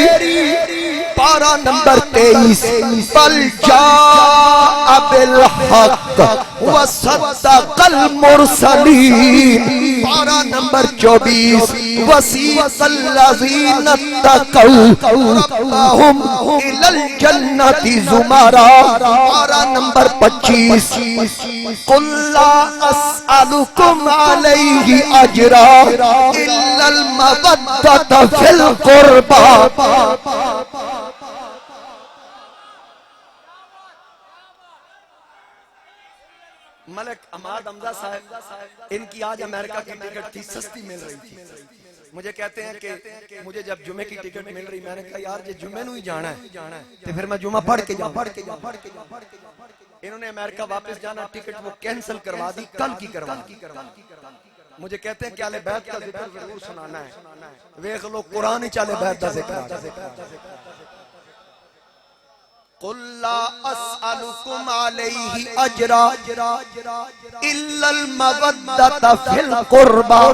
A: پارہ نمبر 23، بل جاء بالحق وصدق المرسلین، پارہ نمبر 24، وسیق الذین اتقوا ربهم الی الجنۃ زمرا، پارہ نمبر 25، قل لا اسألکم علیہ اجرا الا المودۃ فی القربى، ملک عماد حمزہ صاحب، ان کی آج امریکہ کی ٹکٹ تھی، سستی مل رہی تھی، مجھے کہتے ہیں کہ مجھے جب جمعے کی ٹکٹ مل رہی، میں نے کہا یار یہ جمعے نو ہی جانا ہے تو پھر میں جمعہ پڑھ کے جاؤں، انہوں نے امریکہ واپس جانا، ٹکٹ وہ کینسل کروا دی، کل کی کروا دی، مجھے کہتے ہیں کہ اہل بیت کا ذکر ضرور سنانا ہے، ویخ لو قرآن ہی اہل بیت کا ذکر، قل لا اسألکم علیہ اجرا الا المودۃ فی القربى،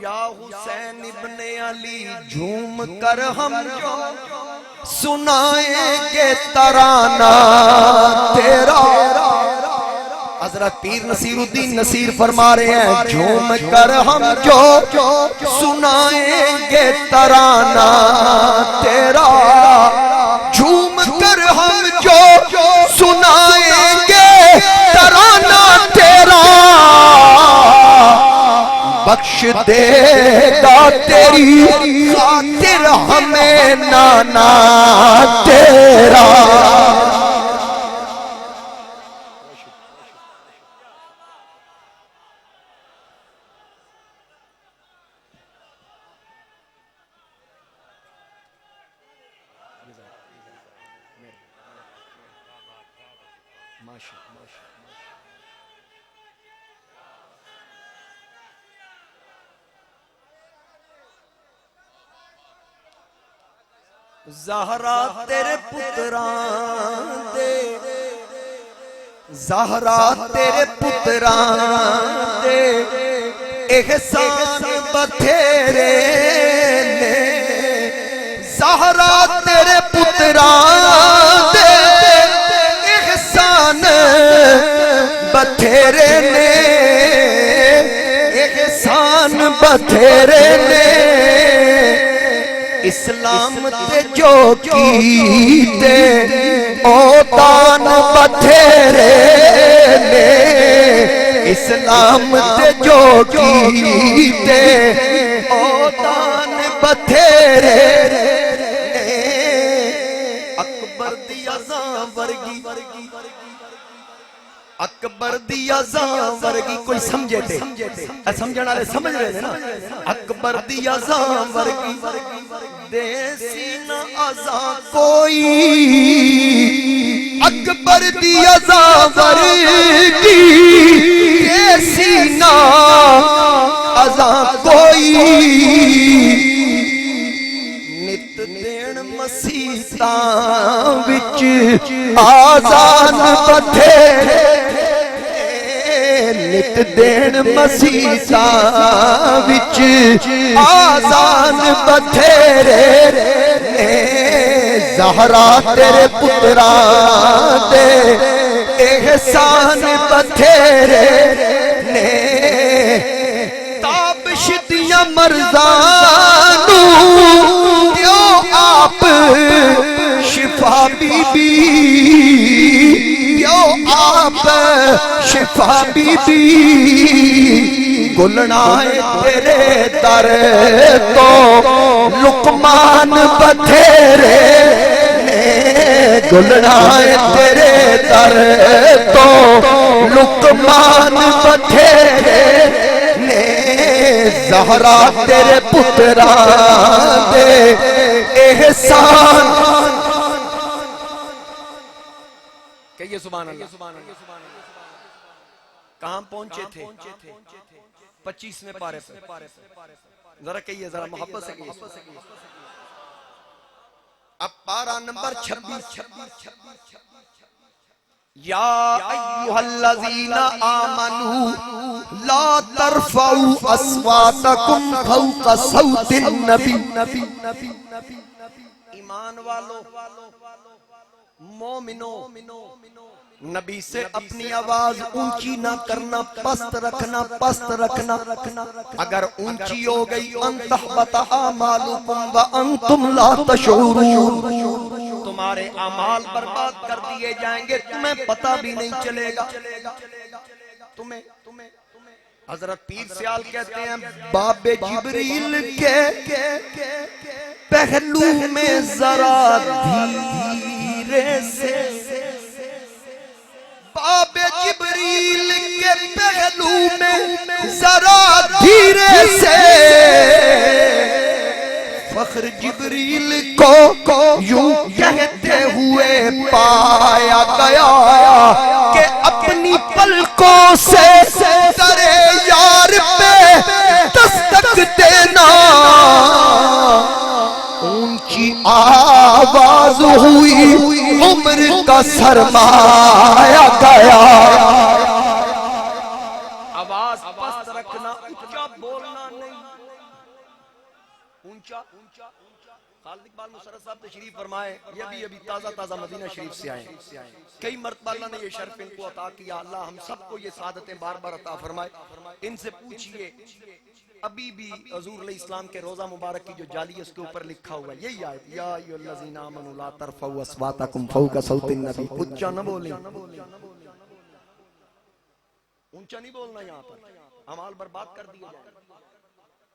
A: یا حسین ابن علی جھوم کر ہم جو سنائیں گے ترانہ تیرا، حضرت پیر نصیر الدین نصیر فرما رہے ہیں جھوم کر ہم جو سنائیں گے ترانہ تیرا، جھوم کر ہم جو سنائیں گے ترانہ تیرا، بخش دے گا تیری خاطر ہمیں نانا تیرا، زہرا تیرے پتران دے، زہرا تیرے پتران دے احسان بتھیرے نے، زہرا تیرے پتران دے احسان بتھیرے نے، احسان بتھیرے نے، اسلام تے جو کیتے اوتان بتھیرے نے، اسلام تے جو کیتے اوتان بتھیرے نے، اکبر دی اذان ورگی، اکبر دی اذان ورگی، کوئی سمجھے تھے سمجھنے والے سمجھ رہے تھے نا، اکبر دی اذان ورگی دیسی نہ اذان کوئی، اکبر دی اذان ورگی دیسی نہ اذان کوئی، نت دین مسیتاں وچ آذان بتھیرے، نت دین مسیتاں وچ آذان بتھیرے نے، زہرا تیرے پتران دے احسان بتھیرے نے، تابش دیاں مرزانو دیو آپ شفا بی بی، دیو آپ شفا بی بی گلنائے تیرے در تو لقمان بتھیرے گلنائے تیرے در تو لقمان بتھیرے نے زہرا تیرے پتران دے احسان کہیے سبحان اللہ کہاں پہنچے تھے 25ویں پارے پہ ذرا کہیے ذرا محبت سے کہیے اب پارہ نمبر 26 یا ایوہا الذین آمنوا لا ترفعوا اصواتکم فوق صوت النبی ایمان والو مومنو نبی سے اپنی آواز اونچی نہ کرنا پست رکھنا اگر اونچی ہو گئی انتحبت اعمالکم وانتم لا تشعرون تمہارے اعمال برباد کر دیے جائیں گے تمہیں پتہ بھی نہیں چلے گا تمہیں حضرت پیر سیال کہتے ہیں باب جبریل کے پہلو میں ذرا دھیرے سے باب جبریل کے پہلو میں ذرا دھیرے سے فخر جبریل کو یوں کہتے ہوئے پایا گیا کہ اپنی پلکوں سے ترے یار پہ دستک دینا اونچی آواز ہوئی عمر کا سرمایا گیا آواز پست رکھنا اونچا بولنا نہیں اونچا خالد اقبال مسرت صاحب تشریف فرمائے یہ بھی ابھی تازہ مدینہ شریف سے آئے کئی مرتبہ اللہ نے یہ شرف ان کو عطا کیا اللہ ہم سب کو یہ سعادتیں بار بار عطا فرمائے ان سے پوچھئے ابھی بھی حضور علیہ السلام کے روزہ مبارک کی جو جالی ہے اس کے اوپر لکھا ہوا ہے یہی آیت یا ایھا الذین آمنوا لا ترفعوا اصواتکم فوق صوت النبی اونچا نہ بولیں اونچا نہیں بولنا یہاں پر اعمال برباد کر دیے جائیں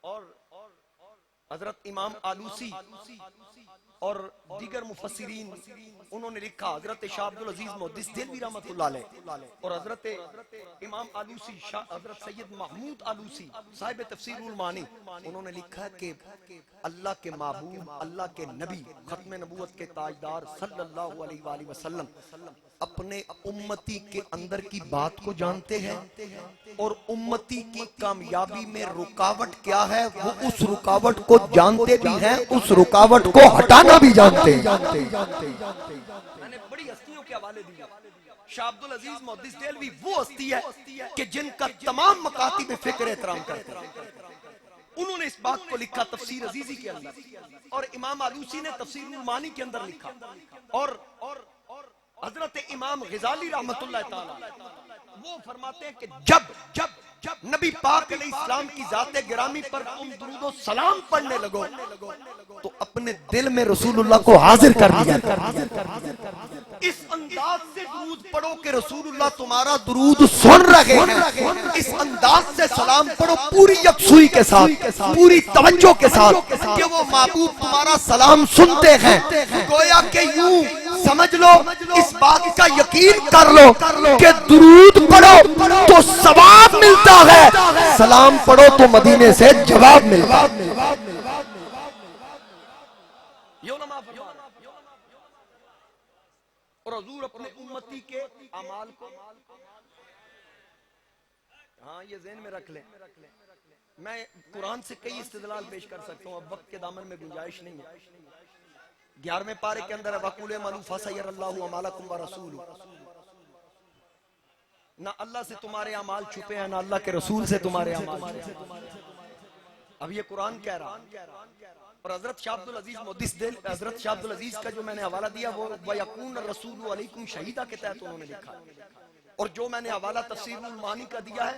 A: اور حضرت امام آلوسی اور دیگر مفسرین انہوں نے لکھا حضرت شاہ عبدالعزیز محدث دہلوی رحمۃ اللہ علیہ اور حضرت امام آلوسی حضرت سید محمود آلوسی صاحب تفسیر المعانی انہوں نے لکھا کہ اللہ کے محبوب اللہ کے نبی ختم نبوت کے تاجدار صلی اللہ علیہ وآلہ وسلم اپنے امتی کے اندر کی بات کو جانتے ہیں اور امتی کی کامیابی میں رکاوٹ کیا ہے وہ اس رکاوٹ کو جانتے بھی ہیں اس رکاوٹ کو ہٹانا بھی جانتے ہیں میں نے بڑی ہستیوں کے حوالے دیا شاہ عبدالعزیز محدث دہلوی وہ ہستی ہے کہ جن کا تمام مکاتب فکر احترام کرتے ہیں انہوں نے اس بات کو لکھا تفسیر عزیزی کے اندر اور امام آلوسی نے تفسیر المعانی کے اندر لکھا اور حضرت امام غزالی رحمت اللہ تعالی وہ فرماتے ہیں کہ جب نبی پاک علیہ السلام کی ذات گرامی پر تم درود و سلام پڑھنے لگو تو اپنے دل میں رسول اللہ کو حاضر کر لیا اس انداز سے درود پڑھو کہ رسول اللہ تمہارا درود سن رہے ہیں اس انداز سے سلام پڑھو پوری یکسوئی کے ساتھ پوری توجہ کے ساتھ کہ وہ محبوب تمہارا سلام سنتے ہیں گویا کہ یوں سمجھ لو اس بات کا یقین کر لو کہ درود پڑھو تو ثواب ملتا ہے سلام پڑھو تو مدینے سے جواب ملتا ہے اور حضور اپنے امتی کے اعمال کو ہاں یہ ذہن میں رکھ لیں میں قرآن سے کئی استدلال پیش کر سکتا ہوں اب وقت کے دامن میں گنجائش نہیں ہے 11ویں پارے کے اندر وَقُولِ اعْمَلُوا فَسَيَرَى اللَّهُ أَعْمَالَكُمْ وَرَسُولُهُ نہ اللہ سے تمہارے اعمال چھپے ہیں نہ اللہ کے رسول سے تمہارے اعمال چھپے ہیں اب یہ قرآن کہہ رہا اور حضرت شاہ عبدالعزیز محدث حضرت شاہ عبدالعزیز کا جو میں نے حوالہ دیا وہ وَيَكُونَ الرَّسُولُ عَلَيْكُمْ شَهِيدًا کے تحت انہوں نے لکھا اور جو میں نے حوالہ تفسیر المعانی کا دیا ہے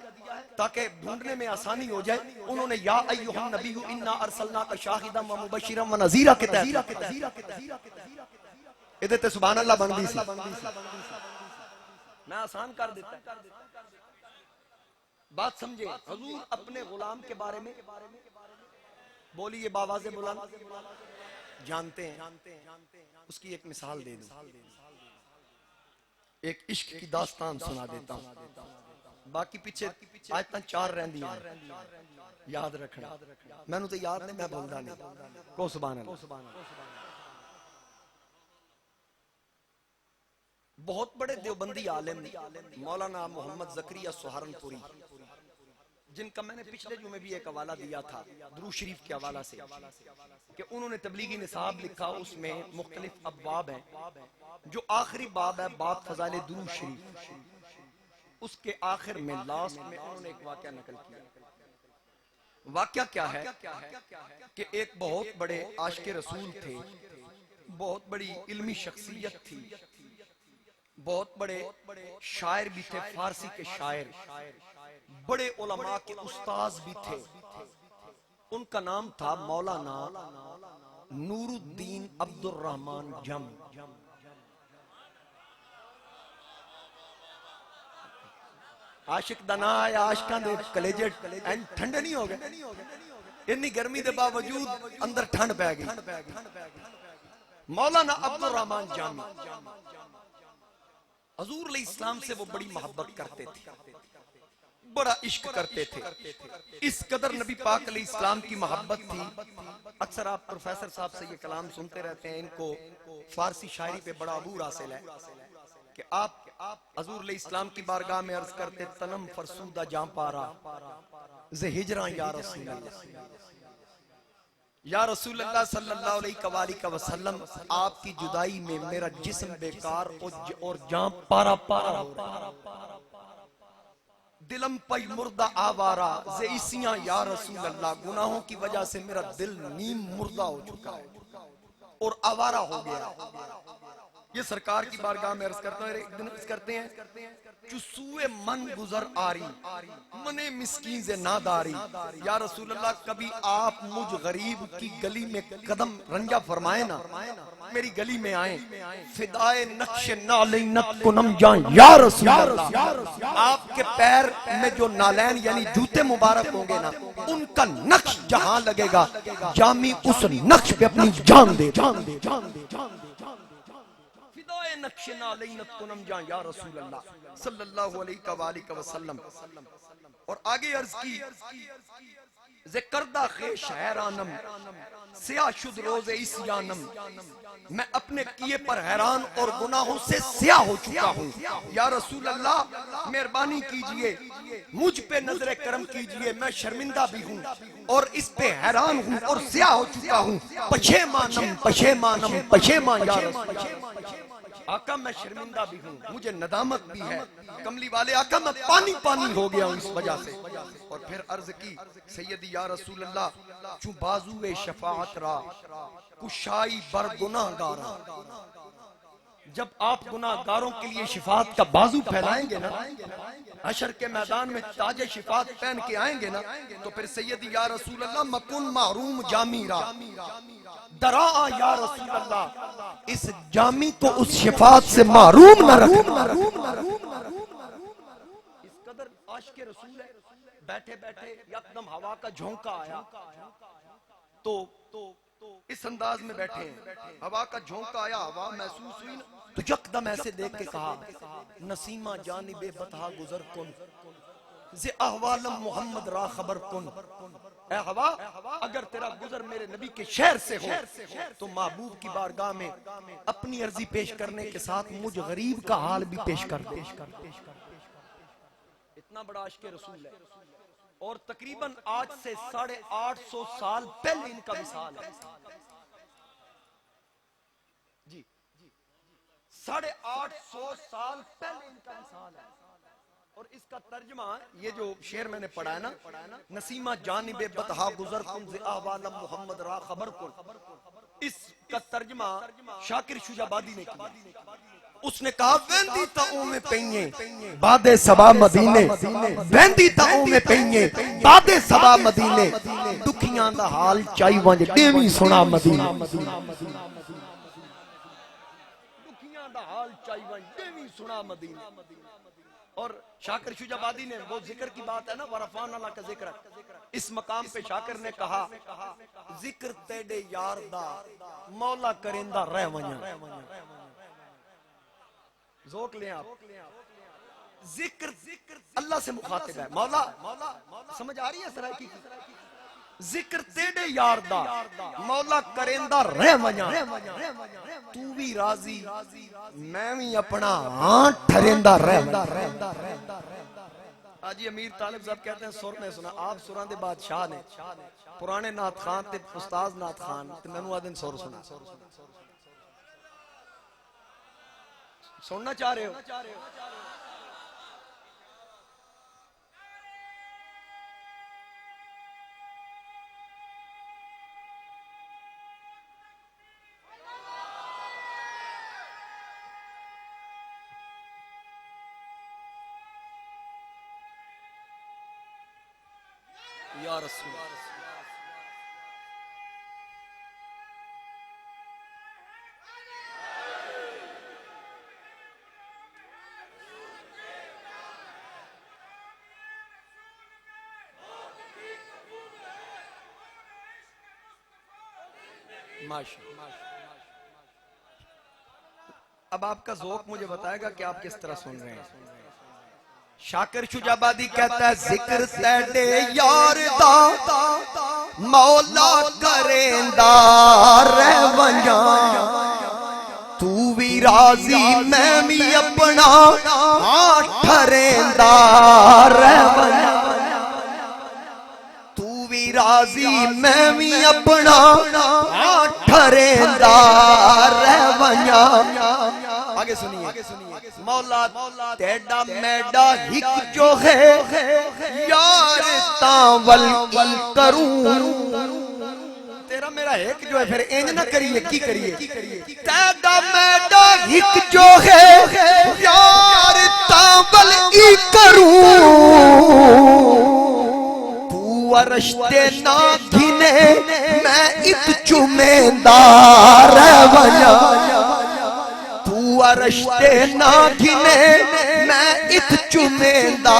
A: تاکہ ڈھونڈنے میں آسانی ہو جائے انہوں نے یا ایھا النبی انا ارسلناک شاہدا ومبشرا ونذیرا کے تحت ادھر تے سبحان اللہ بن گئی سی میں آسان کر دیتا بات سمجھے. حضور اپنے غلام کے بارے میں بولیے باواز بلند جانتے ہیں. اس کی ایک مثال دے دوں, ایک عشق کی داستان سنا دیتا ہوں. باقی پیچھے آیتاں 4 رہندی ہیں, یاد رکھنا. میں نے تو یاد نہیں, میں بولدا نہیں کو سبحان اللہ. بہت بڑے دیوبندی عالم مولانا محمد زکریا سہارنپوری, جن کا میں نے پچھلے جمعے بھی ایک حوالہ دیا تھا درود شریف کے حوالہ سے, کہ انہوں نے تبلیغی نصاب لکھا. اس میں مختلف ابواب ہیں. جو آخری باب ہے باب فضائل درود شریف, اس کے آخر میں لاسٹ میں انہوں نے ایک واقعہ نقل کیا. واقعہ کیا ہے کہ ایک بہت بڑے عاشق رسول تھے, بہت بڑی علمی شخصیت تھی, بہت بڑے شاعر بھی تھے, فارسی کے شاعر, بڑے علماء کے استاذ بھی تھے. ان کا نام تھا مولانا نور الدین عبد الرحمن جم. عاشق دنا یا عاشقاں دے کلیجے ٹھنڈے نہیں ہو گئے, اتنی گرمی دے باوجود اندر ٹھنڈ پہ گئی. مولانا عبد الرحمن جامی حضور علیہ السلام سے وہ بڑی محبت کرتے تھے, بڑا عشق کرتے تھے. اس قدر نبی پاک علیہ السلام کی محبت تھی. اکثر آپ پروفیسر صاحب سے یہ کلام سنتے رہتے ہیں, ان کو فارسی شاعری پہ بڑا عبور حاصل ہے کہ آپ حضور علیہ السلام کی بارگاہ میں عرض کرتے تنم فرسودہ جان پارا زِ ہجراں یا رسول اللہ, یا رسول اللہ صلی اللہ علیہ وسلم, آپ کی جدائی میں میرا جسم بیکار اور جان پارا پارا ہو رہا, دلم پئی مردہ آوارا زِ عیسیاں یا رسول اللہ, گناہوں کی وجہ سے میرا دل نیم مردہ ہو چکا ہے اور آوارہ ہو گیا. یہ سرکار کی بارگاہ میں عرض کرتا ہے, ایک دن عرض کرتے ہیں چسوے من گزر آری منے مسکین سے ناداری, یا رسول اللہ کبھی آپ مجھ غریب کی گلی میں قدم رنجا فرمائے نا, میری گلی میں آئیں, فدائے نقش نالینت کنم جان یا رسول اللہ, آپ کے پیر میں جو نالین یعنی جوتے مبارک ہوں گے نا, ان کا نقش جہاں لگے گا جامی اس نقش پہ اپنی جان دے. نقش نالینت کنم جان یا رسول اللہ صلی اللہ علیہ وآلہ وسلم. اور آگے عرض کی ذکردہ خیش حیرانم سیاہ شد روز عیسیانم, میں اپنے کیے پر حیران اور گناہوں سے سیاہ ہو چکا ہوں. یا رسول اللہ مہربانی کیجئے مجھ پہ نظر کرم کیجئے, میں شرمندہ بھی ہوں اور اس پہ حیران ہوں اور سیاہ ہو چکا ہوں. پشیمانم پشیمانم پشیمان یا رسول اللہ, آقا میں شرمندہ بھی ہوں, مجھے ندامت بھی ہے. کملی والے آقا میں پانی پانی ہو گیا ہوں اس وجہ سے. اور پھر عرض کی سیدی یا رسول اللہ چوں بازوے شفاعت را کشائی بر گناہ گارا, جب آپ گناہ گاروں کے لیے شفاعت کا بازو پھیلائیں گے نا, حشر کے میدان میں تاج شفاعت پہن کے آئیں گے نا, تو پھر سیدی یا رسول اللہ مکن محروم جامی را درا یا رسول اللہ, اس جامی کو اس شفاعت سے محروم نہ رکھنا. اس قدر عاشق رسول ہے. بیٹھے بیٹھے یکدم ہوا کا جھونکا آیا, تو اس انداز میں بیٹھے ہیں, ہوا کا جھونکا آیا, ہوا محسوس ہوئی نا, تو یکدم ایسے دیکھ کے کہا نسیمہ جانب بطحا گزر کن زِ احوالم محمد را خبر کن. اے ہوا اگر تیرا گزر میرے نبی کے شہر سے ہو تو محبوب کی بارگاہ میں اپنی عرضی پیش کرنے کے ساتھ مجھ غریب کا حال بھی پیش کر دے. اتنا بڑا عاشق رسول ہے. اور تقریباً آج سے 850 سال پہلے ان کا وصال ہے. جی 850 سال پہلے ان کا وصال ہے. اور اس کا ترجمہ یہ جو شعر میں نے پڑھا ہے نا, نسیمہ جانب بطحا گزر کن ز احوالم محمد را خبر کن, اس کا ترجمہ شاکر شجابادی نے کیا. اس نے کہا ویندی تاؤں میں پئییں باد سبا مدینے, ویندی تاؤں میں پئییں باد سبا مدینے, دکھیاں دا حال چائی ونج دیویں سنا مدینے, دکھیاں دا حال چائی ونج دیویں سنا مدینے. اور شاکر شجابادی نے وہ ذکر کی بات ہے نا ورفعنا لک ذکرک، اس مقام پہ شاکر نے کہا ذکر تیڑے یار دا مولا کرندہ رہ ونیا. ذوق لیں آپ، ذکر اللہ سے مخاطب ہے. مولا سمجھ آ رہی ہے سرائکی کی؟ ذکر تیڑے یار دا مولا کرندہ رہ ونیا، تو بھی راضی میں بھی اپنا ہاں ٹھرندہ رہ ونیا. آجی امیر طالب صاحب کہتے ہیں سر نے سنا، آپ سران دے بادشاہ نے پرانے نات خان تے استاذ نات خان تے میں نو آدن سر سنا. سننا چاہ رہے ہو؟ یا رسول اب آپ کا ذوق مجھے بتائے گا کہ آپ کس طرح سن رہے ہیں. شاکر شجابادی کہتا ہے ذکر تیڑے یار دا مولا کریندا رہ ونیا، تو بھی راضی میں بھی اپنا ہاں ٹھریندا رہ ونیا، تو بھی راضی میں بھی اپنا ہاں ٹھریندا رہ ونیا. آگے سنیے، مولا تیڑا میڈا ہک جو ہے یار تاول کروں، تیرا میرا ایک جو ہے پھر اینج نہ کریے کی کریے. تیڑا میڈا ہک جو ہے یار تاول کروں، تو رشتے نہ گھنے میں ات چمیندہ رہ ونیا، رشتے نہ گھنے میں ات چمیندہ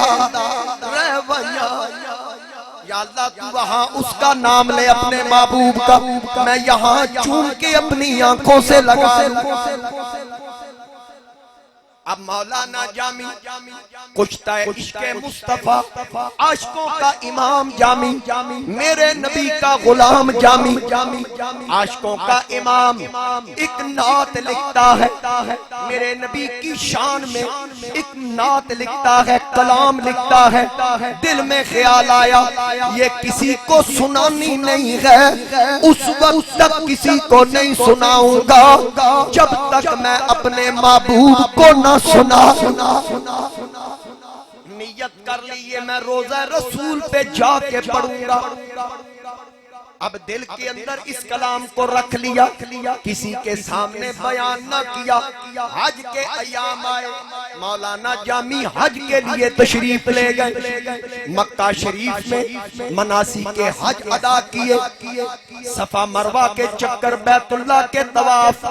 A: رہ ونیا. یا اللہ تو وہاں اس کا نام لے اپنے محبوب کا، میں یہاں چوم کے اپنی آنکھوں سے لگا لوں. اب مولانا جامی کشتہ عشق مصطفیٰ، عاشقوں کا امام جامی، میرے نبی کا غلام جامی، عاشقوں کا امام ایک نعت لکھتا ہے میرے نبی کی شان میں، ایک نعت لکھتا ہے، کلام لکھتا ہے. دل میں خیال آیا یہ کسی کو سنانی نہیں ہے، اس وقت تک کسی کو نہیں سناؤں گا جب تک میں اپنے محبوب کو نہ سنا. نیت کر لیے میں روزہ رسول پہ جا کے پڑھوں گا. اب دل کے اندر اس کلام کو رکھ لیا، کسی کے سامنے بیان نہ کیا. حج کے ایام آئے، مولانا جامی حج کے لیے تشریف لے گئے. مکہ شریف میں مناسک کے حج ادا کیے، صفا مروہ کے چکر، بیت اللہ کے طواف،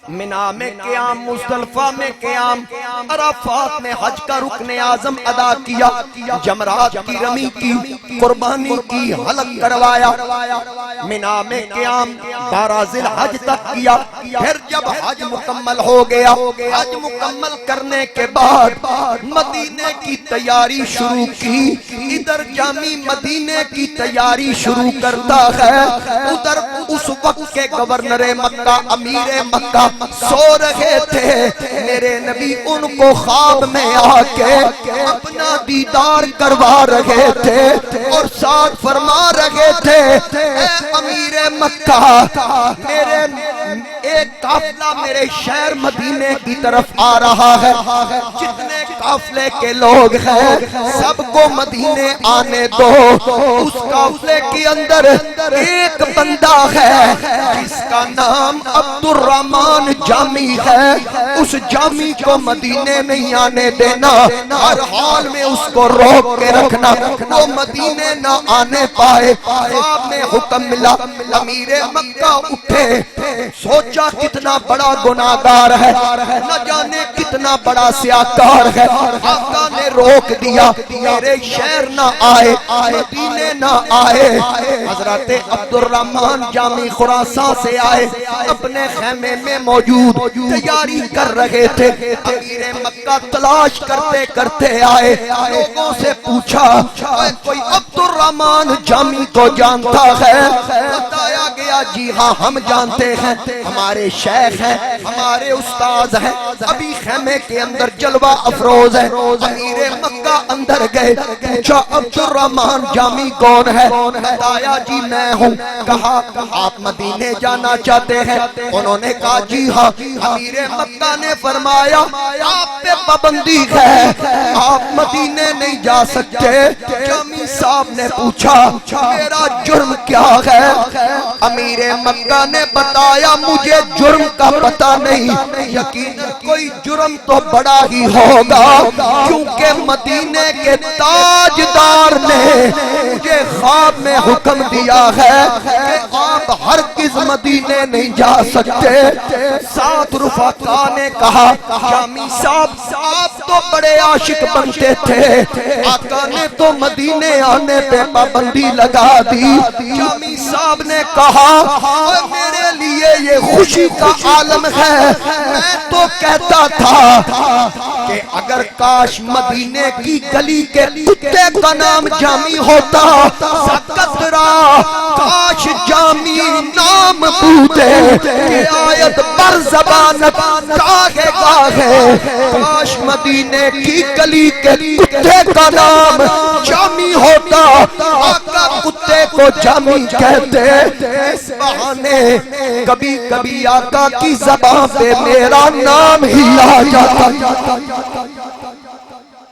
A: منا میں قیام، مزدلفہ میں قیام، عرفات میں حج کا رکن اعظم ادا کیا، جمرات کی رمی کی، قربانی کی، حلق کروایا، منا میں قیام 12 ذی الحج تک کیا. پھر جب حج مکمل ہو گیا، حج مکمل کرنے کے بعد مدینے کی تیاری شروع کی. ادھر جامی مدینے کی تیاری شروع کرتا ہے، ادھر اس وقت کے گورنر مکہ، امیر مکہ سو رہے تھے. میرے نبی ان کو خواب میں آ کے اپنا دیدار کروا رہے تھے اور ساتھ فرما رہے تھے اے امیر مکہ، میرے ایک قافلہ میرے شہر مدینے کی طرف آ رہا ہے، جتنے قافلے کے لوگ ہیں سب کو مدینے آنے دو. اس قافلے کے اندر ایک بندہ ہے جس کا نام عبد الرحمن جامی ہے، اس جامی کو مدینے نہیں آنے دینا، ہر حال میں اس کو روک کے رکھنا. وہ مدینے مدینے نہ آنے پائے، خواب میں حکم ملا، امیر مکہ اٹھے، سوچا کتنا بڑا گناہگار ہے، نہ جانے کتنا بڑا سیاکار ہے، آقا نے روک دیا، میرے شہر نہ آئے، مدینے نہ آئے۔ حضرت عبد الرحمن جامی خراسان سے آئے، اپنے خیمے میں موجود تیاری کر رہے تھے، امیر مکہ تلاش کرتے کرتے آئے، لوگوں سے پوچھا کوئی عبد الرحمن جامی کو جانتا ہے؟ بتایا گیا جی ہاں ہم جانتے ہیں، ہمارے شیخ ہیں، ہمارے استاذ ہیں، ابھی خیمے کے اندر جلوہ افروز ہے۔ امیر مکہ اندر گئے، پوچھا عبد الرحمن جامی کون ہے؟ بتایا جی میں ہوں۔ کہا آپ مدینے جانا چاہتے ہیں؟ انہوں نے کہا جی ہاں۔ امیر مکہ نے فرمایا آپ پہ پابندی ہے، آپ مدینے نہیں جا سکتے۔ جامی صاحب نے پوچھا میرا جرم کیا ہے؟ امیر مکہ نے بتایا مجھے جرم کا پتہ نہیں، یقیناً کوئی جرم تو بڑا ہی ہوگا، کیونکہ مدینے کے تاجدار نے مجھے خواب میں حکم دیا ہے کہ آپ ہرگز مدینے نہیں جا سکتے۔ سات رفقا نے کہا جامی صاحب آپ تو بڑے عاشق بنتے تھے، آقا نے تو مدینے آنے پہ پابندی لگا دی۔ جامی صاحب نے کہا میرے لیے یہ خوشی کا عالم ہے، میں تو کہتا تھا کہ اگر کاش مدینے کی گلی کے کتے کا نام جامی ہوتا، سکترا کاش جامی نام بودے کہ آیت بر زبانت گاہے گاہے، کاش مدینے کی گلی کے کتے کا نام جامی ہوتا، آقا کتے کو جامی کہتے، اس بہانے کبھی کبھی آقا کی زبان پہ میرا نام ہی آ جاتا،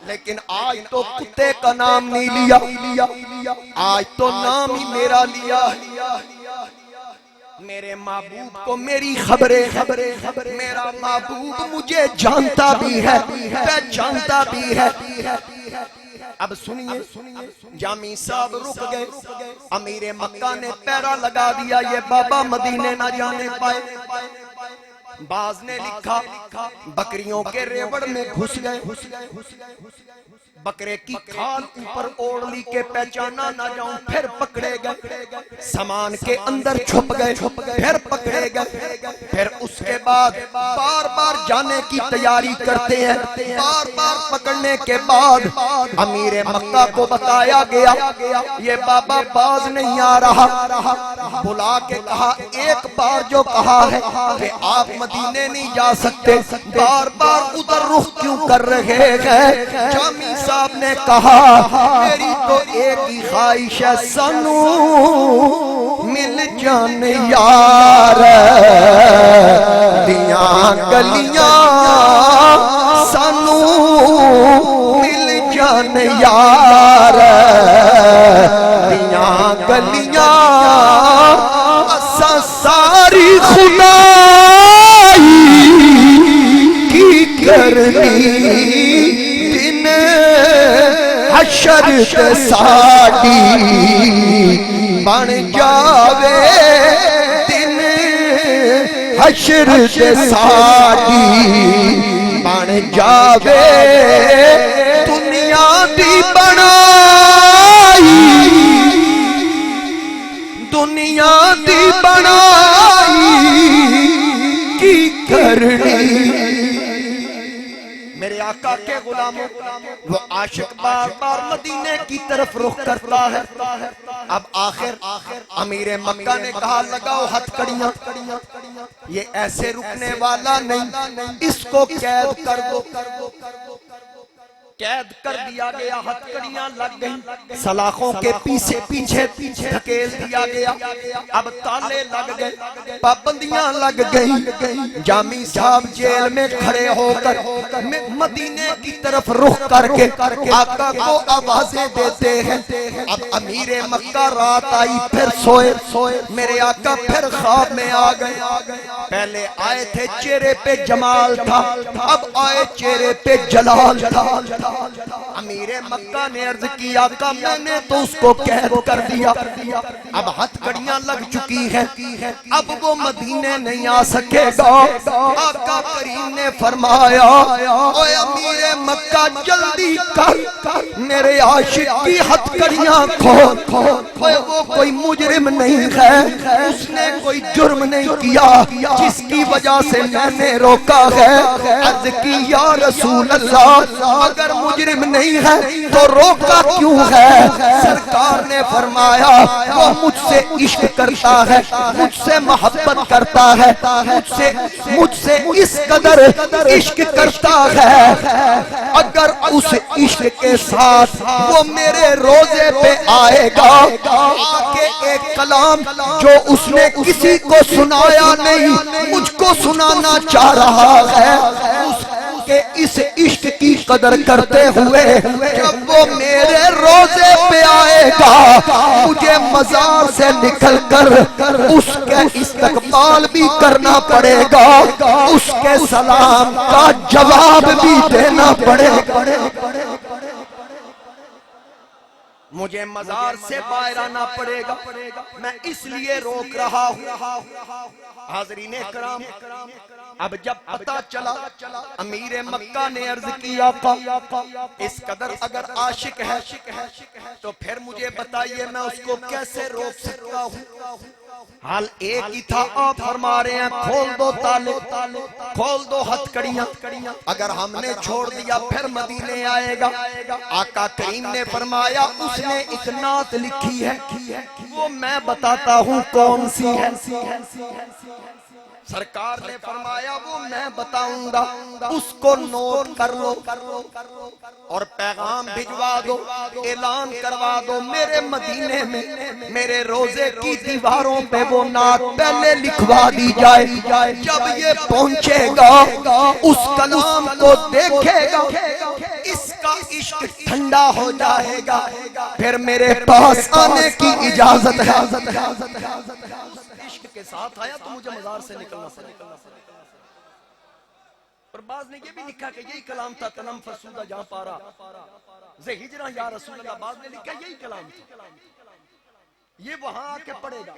A: لیکن آج تو کتے کا نام نہیں لیا، آج تو نام ہی میرا لیا۔ میرے محبوب کو میری خبریں، میرا محبوب مجھے جانتا بھی ہے، پہچانتا بھی ہے۔ اب سنیے، جامی صاحب رک گئے، امیر مکہ نے پیرا لگا دیا یہ بابا مدینے نہ جانے پائے۔ بعض نے لکھا بکریوں کے ریوڑ میں گھس گئے، بکرے کی کھال اوپر اوڑھ لی کے پہچانا نہ جاؤں، پھر پکڑے گئے، سامان کے اندر چھپ گئے، پھر پکڑے گئے، پھر اس کے بعد بار بار جانے کی تیاری کرتے ہیں، بار بار پکڑنے کے بعد امیر مکہ کو بتایا گیا یہ بابا باز نہیں آ رہا، بلا کے کہا ایک بار جو کہا ہے کہ آپ مدینے نہیں جا سکتے، بار بار ادھر رخ کیوں کر رہے ہیں؟ جامی صاحب نے کہا میری تو ایک ہی خواہش ہے، سانو مل جان یار دیاں گلیاں، سانو مل جان یار دیاں گلیاں، اساں ساری خدائی کی کرنی، حشر تے ساڈی بن جاوے، دن حشر تے ساڈی بن جاوے، دنیا دی بنائی، دنیا دی بنائی کی کرنی۔ میرے آقا کے غلاموں، وہ عاشق بار بار مدینے کی طرف رخ کرتا ہے۔ اب آخر امیر مکہ نے کہا لگاؤ ہتھ کڑیاں، یہ ایسے رکنے والا نہیں، اس کو قید کر دو۔ قید کر دیا گیا، ہتھ کڑیاں لگ گئیں، سلاخوں کے پیچھے دھکیل دیا گیا، اب تالے لگ گئے، پابندیاں لگ گئیں۔ جامی صاحب جیل میں کھڑے ہو کر مدینے کی طرف رخ کر کے آقا کو آوازیں دیتے ہیں۔ اب امیر مکہ رات آئی پھر سوئے، میرے آقا پھر خواب میں آ گئے، پہلے آئے تھے چہرے پہ جمال تھا، اب آئے چہرے پہ جلال تھا۔ امیر مکہ نے عرض کیا کہ میں نے تو اس کو قید کر دیا، اب ہتھکڑیاں لگ چکی ہیں، اب وہ مدینے نہیں آ سکے گا۔ آقا کریم نے فرمایا اے امیر مکہ جلدی کر، میرے عاشق کی ہتھکڑیاں کھول، وہ کوئی مجرم نہیں ہے، اس نے کوئی جرم نہیں کیا جس کی وجہ سے میں نے روکا ہے۔ عرض کی یا رسول اللہ اگر مجرم نہیں ہے تو روکا کیوں ہے؟ سرکار نے فرمایا وہ مجھ سے عشق کرتا ہے، مجھ سے محبت کرتا ہے، مجھ سے اس قدر عشق کرتا ہے، اگر اس عشق کے ساتھ وہ میرے روزے پہ آئے گا، آکے ایک کلام جو اس نے کسی کو سنایا نہیں مجھ کو سنانا چاہ رہا ہے، اس کے اس عشق کی قدر کرتے ہوئے جب وہ میرے روزے پہ آئے گا مجھے مزار سے نکل کر اس کے استقبال بھی کرنا پڑے گا، اس کے سلام کا جواب بھی دینا پڑے گا، مجھے مزار سے باہر آنا پڑے گا، میں اس لیے روک رہا ہوں۔ حاضرین کرام اب جب پتہ چلا امیر مکہ نے عرض کیا اس قدر اگر عاشق ہے تو پھر مجھے بتائیے میں اس کو کیسے روک سکتا ہوں؟ حال ایک ہی تھا، آپ فرما رہے ہیں کھول دو تالے، کھول دو ہتھکڑیاں، اگر ہم نے چھوڑ دیا پھر مدینے آئے گا۔ آقا کریم نے فرمایا اس نے ایک نعت لکھی ہے، وہ میں بتاتا ہوں کون سی ہے۔ سرکار نے فرمایا وہ میں بتاؤں گا، اس کو نوٹ کر لو اور پیغام بھجوا دو، اعلان کروا دو میرے مدینے میں میرے روزے کی دیواروں پہ وہ نعت پہلے لکھوا دی جائے، جب یہ پہنچے گا اس کلام کو دیکھے گا، اس کا عشق ٹھنڈا ہو جائے گا، پھر میرے پاس آنے کی اجازت ہے۔ عشق کے ساتھ آیا تو مجھے مزار سے نکلنا پڑے۔ اور بعض نے یہ بھی لکھا کہ یہی کلام تھا تنم فرسودہ جہاں پارا زِ ہجرہ یا رسول اللہ، بعض نے لکھا یہی کلام تھا، یہ وہاں آ کے پڑے گا۔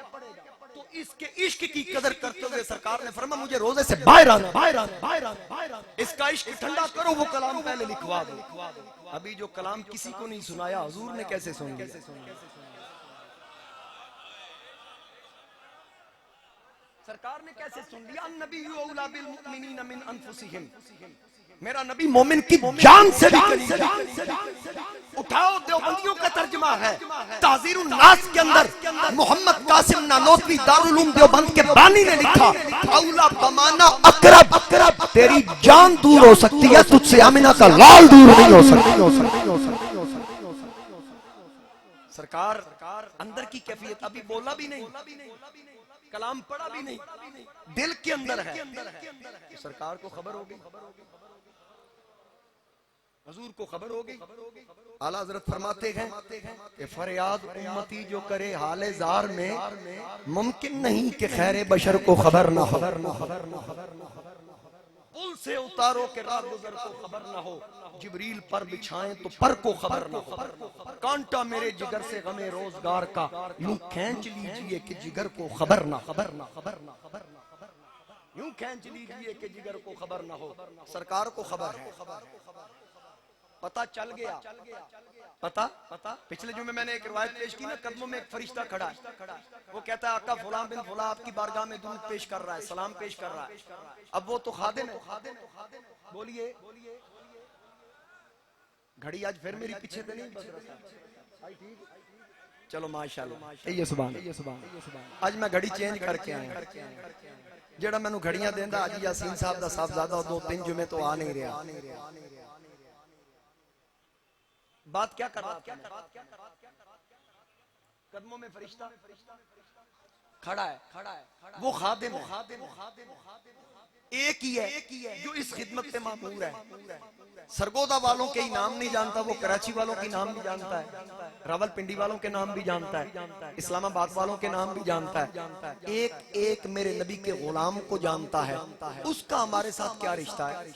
A: تو اس کے عشق کی قدر کرتے ہوئے سرکار نے فرمایا مجھے روزے سے باہر آنا، اس کا عشق ٹھنڈا کرو، وہ کلام پہلے لکھوا دو۔ ابھی جو کلام کسی کو نہیں سنایا حضور نے کیسے سن لیا؟ سرکار نے کیسے سن لیا؟ النبی اولا بالمؤمنین من انفسہم، میرا نبی مومن کی جان سے بھی قریب ہے۔ اٹھاؤ دیوبندیوں کا ترجمہ ہے تحذیر الناس کے اندر، محمد قاسم نانوتوی دارالعلوم دیوبند کے بانی نے لکھا اولا بمانا اقرب، تیری جان دور ہو سکتی ہے تجھ سے آمنہ کا لال دور نہیں ہو سکتی۔ سرکار اندر کی کیفیت ابھی بولا بھی نہیں، کلام پڑھا بھی نہیں، دل کے اندر ہے، سرکار کو خبر ہو گئی، حضور کو خبر ہو گئی۔ اعلیٰ حضرت فرماتے ہیں کہ فریاد امتی جو کرے حال زار میں ممکن نہیں کہ خیر بشر کو خبر نہ ہو، پل سے اتارو کہ راہ گزر کو خبر نہ ہو، جبریل پر بچھائیں تو پر کو خبر نہ ہو، کانٹا میرے جگر سے غم روزگار کا یوں کھینچ لیجئے کہ جگر کو خبر نہ ہو، یوں کھینچ لیجئے کہ جگر کو خبر نہ ہو۔ سرکار کو خبر ہے، پتہ چل گیا، پتہ پچھلے جمعے میں نے ایک روایت پیش کی نا، قدموں میں ایک فرشتہ کھڑا ہے، وہ کہتا ہے آقا فلاں بن فلاں آپ کی بارگاہ میں درود پیش کر رہا ہے، سلام پیش کر رہا ہے۔ اب وہ تو خادم ہے، بولیے گھڑی آج پھر میری پیچھے تو نہیں بس رہا، چلو ماشاءاللہ یہ سبحان آج میں گھڑی چینج کر کے آیا، جڑا میں نو گھڑیاں دیندہ آج یاسین صاحب دا صاحبزادہ 2-3 جمعے تو آ نہیں رہا۔ بات کیا کر رہا تھا؟ قدموں میں فرشتہ کھڑا ہے، وہ خادم ہے، ایک ہی ہے جو اس خدمت پہ مامور ہے۔ سرگودا والوں کے ہی نام نہیں جانتا، وہ کراچی والوں کے نام بھی جانتا ہے، راول پنڈی والوں کے نام بھی جانتا ہے، اسلام آباد والوں کے نام بھی جانتا ہے، ایک ایک میرے نبی کے غلام کو جانتا ہے۔ اس کا ہمارے ساتھ کیا رشتہ ہے؟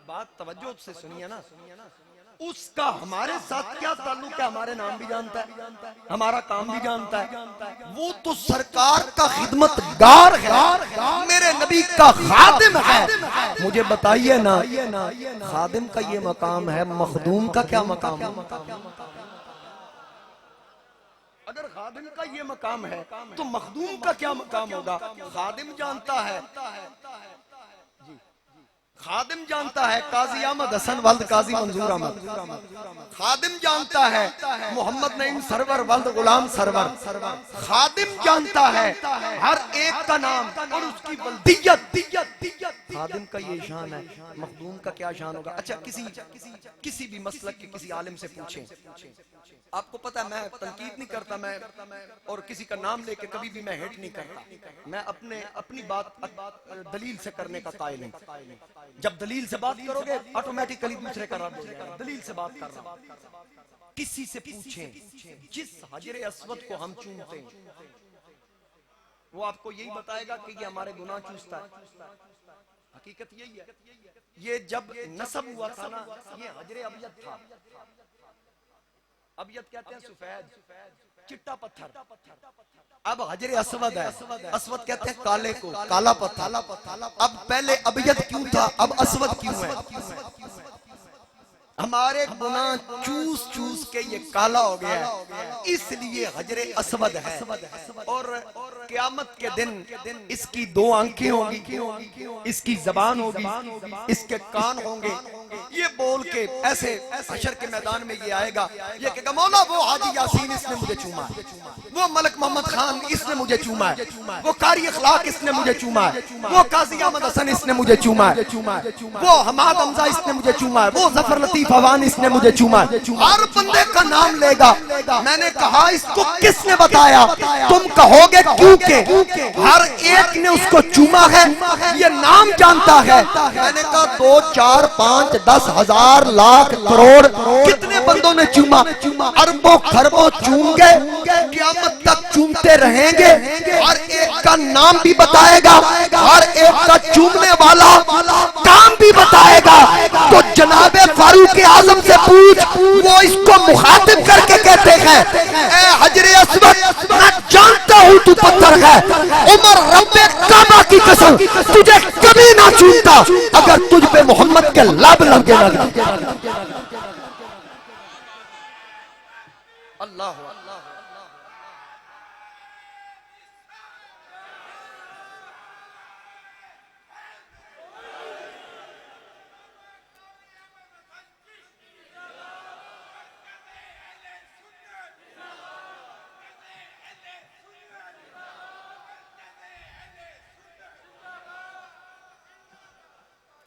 A: بات توجہ سے سنیے نا، اس کا ہمارے ساتھ کیا تعلق ہے؟ ہمارے نام بھی جانتا ہے، ہمارا کام بھی جانتا ہے، وہ تو سرکار کا خدمت گار ہے، میرے نبی کا خادم ہے۔ مجھے بتائیے نا، خادم کا یہ مقام ہے، مخدوم کا کیا مقام ہے؟ اگر خادم کا یہ مقام ہے تو مخدوم کا کیا مقام ہوگا؟ خادم جانتا ہے، خادم جانتا ہے قاضی احمد حسن ولد قاضی منظور احمد، خادم جانتا ہے محمد نعیم سرور ولد غلام سرور، خادم جانتا ہے ہر ایک کا نام اور اس کی ولدیت۔ خادم کا یہ شان ہے، مخدوم کا کیا شان ہوگا؟ اچھا کسی بھی مسلک کے کسی عالم سے پوچھیں، آپ کو پتہ ہے میں تنقید نہیں کرتا، میں اور کسی کا نام لے کے کبھی بھی میں ہٹ نہیں کرتا، میں اپنی بات دلیل سے کرنے کا قائل ہوں۔ جب دلیل سے بات کرو گے آٹومیٹکلی دوسرے کا رد ہو جائے گا، دلیل سے بات کر رہا ہوں۔ کسی سے پوچھیں جس حجر اسود کو ہم چومتے ہیں وہ آپ کو یہی بتائے گا کہ یہ ہمارے گناہ چوستا ہے، حقیقت یہی ہے۔ یہ جب نصب ہوا تھا نا، یہ حجر ابیض تھا، ابیض کہتے ہیں سفید چٹا پتھر، اب حجر اسود ہے، اسود کہتے ہیں کالے کو، کالا پتھر۔ اب پہلے ابیض کیوں تھا، اب اسود کیوں ہے؟ ہمارے گناہ چوس چوس کے یہ کالا ہو گیا ہے، اس لیے حجر اسود ہے۔ اور قیامت کے دن اس کی دو آنکھیں ہوں گی، اس کی زبان ہوگی، اس کے کان ہوں گے، یہ بول کے ایسے حشر کے میدان میں یہ آئے گا، یہ کہے گا مولا وہ حاجی یاسین اس نے مجھے چوما ہے، وہ ملک محمد خان اس نے مجھے چوما ہے، وہ قاری اخلاق اس نے مجھے چوما ہے، وہ قاضی احمد حسن اس نے مجھے چوما ہے، وہ حماد حمزہ اس نے مجھے چوما ہے، وہ ظفر لطیف فوان اس نے مجھے چوما ہے۔ ہر بندے کا نام لے گا۔ میں نے کہا اس کو کس نے بتایا؟ تم کہو گے کیونکہ ہر ایک نے اس کو چوما ہے، یہ نام جانتا ہے۔ میں نے کہا 2 4 5 10 ہزار لاکھ کروڑ کتنے بندوں نے چوما؟ اربوں خربوں چوم گئے، قیامت تک چومتے رہیں گے، ہر ایک کا نام بھی بتائے گا، ہر ایک کا چومنے والا کام بھی بتائے گا۔ تو جناب فاروق اعظم سے پوچھ، وہ اس کو مخاطب کر کے کہتے ہیں اے حجر اسود میں جانتا ہوں تو پتھر ہے، عمر رب کعبہ کی قسم تجھے کبھی نہ چومتا اگر تجھ پہ محمد کے لب لگے نہ لگے۔ اللہ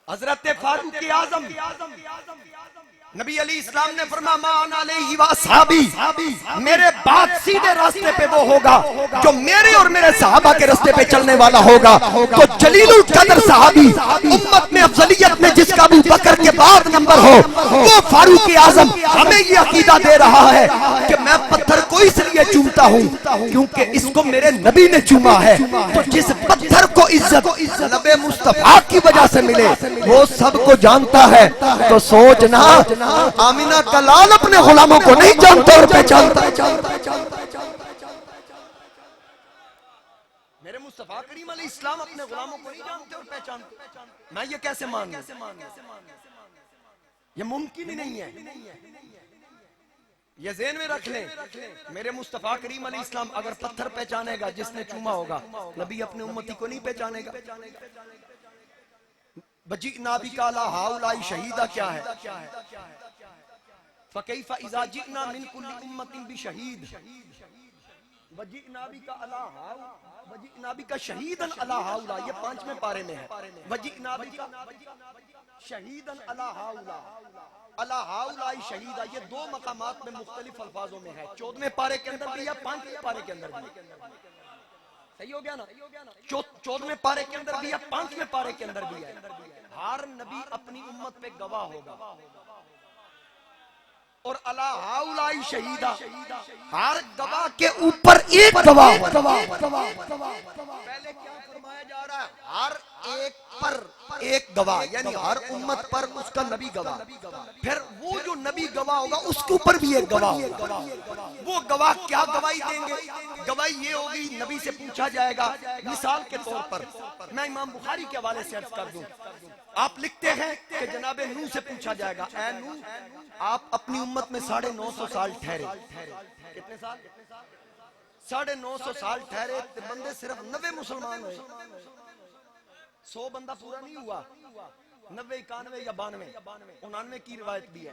A: حضرت فاروق اعظم نبی علیہ السلام نے فرمایا ما انا علیہ واصحابی، میرے بعد سیدھے راستے پہ وہ ہوگا جو میرے اور میرے صحابہ کے راستے پہ چلنے والا ہوگا۔ تو جلیل القدر صحابی، امت میں افضلیت میں جس کا ابو بکر کے بعد نمبر ہو، وہ فاروق اعظم ہمیں یہ عقیدہ دے رہا ہے کہ میں پتھر کو اس لیے چومتا ہوں کیونکہ اس کو میرے نبی نے چوما ہے۔ تو جس پتھر کو عزت نبی مصطفیٰ کی وجہ سے ملے وہ سب کو جانتا ہے۔ تو سوچنا آمینہ کا لال اپنے غلاموں کو نہیں جانتا اور پہچانتا۔ میرے مصطفیٰ کریم علیہ السلام اپنے غلاموں کو نہیں جانتے اور پہچانتے، میں یہ کیسے مان لوں؟ یہ ممکن ہی نہیں ہے۔ یہ ذہن میں رکھ لیں، میرے مصطفیٰ کریم علیہ السلام اگر پتھر پہچانے گا جس نے چوما ہوگا، نبی اپنے امتی کو نہیں پہچانے گا۔ وَجِئْنَا بِكَ عَلَىٰ هَٰؤُلَاءِ شَهِيدًا کیا ہے؟ فَكَيْفَ إِذَا جِئْنَا مِن كُلِّ أُمَّةٍ بِشَهِيدٍ وَجِئْنَا بِكَ عَلَىٰ شَهِيدًا عَلَىٰ هَٰؤُلَاءِ، یہ 5ویں پارے میں ہے۔ وَجِئْنَا بِكَ شَهِيدًا عَلَىٰ هَٰؤُلَاءِ شَهِيدًا، یہ 2 مقامات میں مختلف الفاظوں میں ہے، 14ویں پارے کے اندر بھی ہے، 5ویں پارے کے اندر بھی ہے۔ صحیح ہو گیا نا؟ 14ویں پارے کے اندر بھی ہے، 5ویں پارے کے اندر بھی ہے۔ ہر نبی اپنی امت پہ گواہ ہوگا۔ اور الا ہاؤلائی شہیدہ، ہر گواہ کے اوپر ایک گواہ پہلے کیا فرمایا جا رہا ہے؟ ہر ایک پر ایک گواہ، یعنی ہر امت پر اس کا نبی گواہ، پھر وہ جو نبی گواہ ہوگا اس کے اوپر بھی ایک گواہ ہوگا۔ وہ گواہ کیا گواہی دیں گے؟ گواہی یہ ہوگی، نبی سے پوچھا جائے گا، مثال کے طور پر میں امام بخاری کے حوالے سے عرض کر دوں، آپ لکھتے ہیں کہ جناب نوح سے پوچھا جائے گا، اے نوح آپ اپنی امت میں 950 سال ٹھہرے، کتنے سال؟ 950 سال ٹھہرے، بندے صرف 90 مسلمان ہوئے، 100 بندہ پورا نہیں ہوا، 90 91 یا 92 99 کی روایت بھی ہے،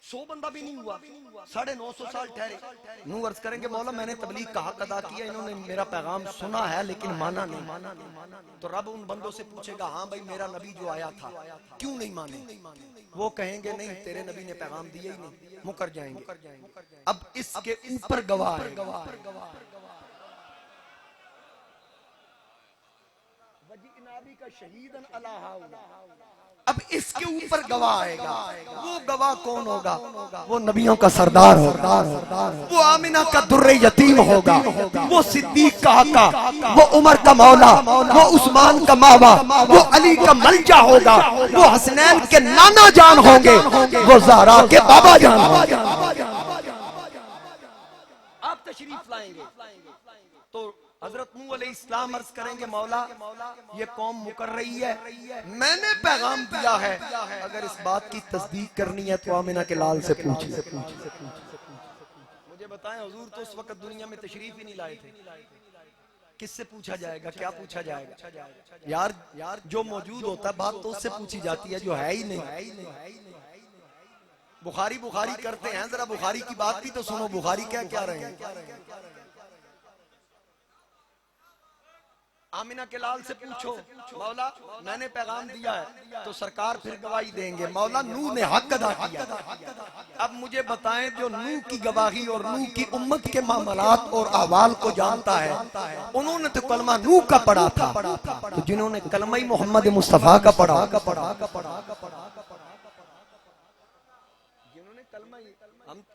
A: 100 بندہ بھی نہیں ہوا، 950 سال ٹھہرے۔ نوح عرض کریں گے مولا میں نے تبلیغ کا حق ادا کیا، انہوں نے میرا پیغام سنا ہے لیکن مانا نہیں، تو رب ان بندوں سے پوچھے گا ہاں بھائی میرا نبی جو آیا تھا کیوں نہیں مانے؟ وہ کہیں گے نہیں تیرے نبی نے پیغام دیا ہی نہیں، مکر جائیں گے۔ اب اس کے اوپر گواہ ہے، اب اس کے اوپر گواہ آئے گا، وہ گواہ کون ہوگا؟ وہ نبیوں کا سردار ہوگا، وہ آمنہ کا در یتیم ہوگا، وہ صدیق کا آقا، وہ عمر کا مولا، وہ عثمان کا ماوا، وہ علی کا ملجا ہوگا، وہ حسنین کے نانا جان ہوں گے، وہ زہرا کے بابا جان ہوں گے۔ آپ تشریف لائیں گے تو حضرت نوح علیہ السلام عرض کریں گے مولا یہ قوم مکر رہی ہے، میں نے پیغام دیا ہے، اگر اس بات کی تصدیق کرنی ہے تو آمنہ کے لال سے پوچھیں۔ مجھے بتائیں حضور تو اس وقت دنیا میں تشریف ہی نہیں لائے تھے، کس سے پوچھا جائے گا؟ کیا پوچھا جائے گا؟ یار جو موجود ہوتا ہے بات تو اس سے پوچھی جاتی ہے جو ہے ہی نہیں۔ بخاری کرتے ہیں، ذرا بخاری کی بات بھی تو سنو، بخاری کیا رہے ہیں؟ آمنہ کے لال سے پوچھو مولا میں نے پیغام دیا ہے، تو سرکار پھر گواہی دیں گے مولا نوح نے حق ادا کیا۔ اب مجھے بتائیں جو نوح کی گواہی اور نوح کی امت کے معاملات اور احوال کو جانتا ہے، انہوں نے تو کلمہ نوح کا پڑھا تھا، تو جنہوں نے کلمہ محمد مصطفیٰ کا پڑھا، جنہوں نے کلمہ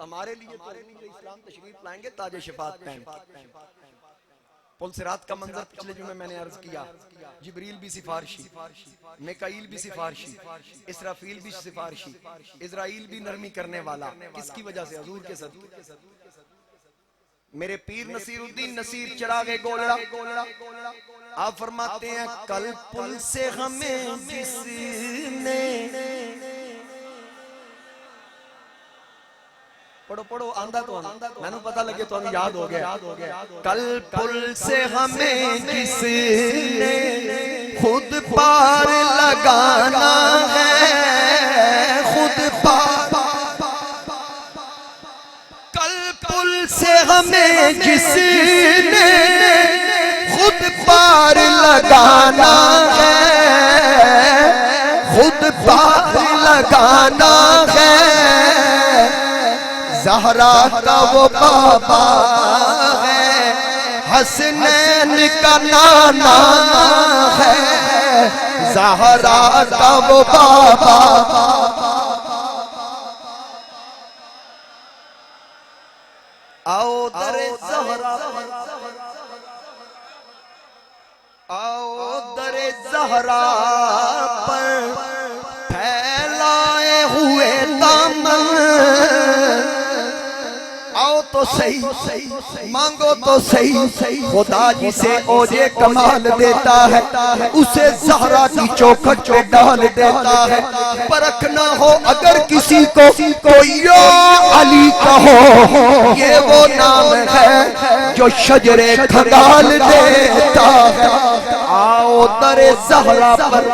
A: ہمارے لیے تو اسلام تشریف لائیں گے تاج شفاعت پہن کے۔ پل صراط کا منظر پچھلے جمعے میں نے عرض کیا، جبریل بھی سفارشی، میکائیل بھی سفارشی، اسرافیل بھی سفارشی، اسرائیل بھی نرمی کرنے والا، کس کی وجہ سے؟ حضور کے صدقے۔ میرے پیر نصیر الدین نصیر چراغ گولڑا آپ فرماتے ہیں کل پل سے ہمیں جس نے، پڑھو آندہ تو میں نے پتہ لگے تو ہمیں یاد ہو گیا، کل پل سے ہمیں جس نے خود پار لگانا ہے، خود پار، کل پل سے ہمیں جس نے خود پار لگانا ہے، خود پار لگانا ہے، زہرا کا وہ بابا ہے، حسنین کا نانا ہے، زہرا کا وہ بابا۔ آؤ در زہرا، آؤ در زہرا پر پھیلائے ہوئے دامن، آؤ تو صحیح مانگو تو صحیح، خدا جسے اوجے کمال دیتا ہے اسے زہرا کی چوکھٹ پہ ڈال دیتا ہے۔ پرکھنا ہو اگر کسی کو تو یا علی کہو، یہ وہ نام ہے جو شجرے کھگال دیتا ہے۔ آؤ در زہرا پر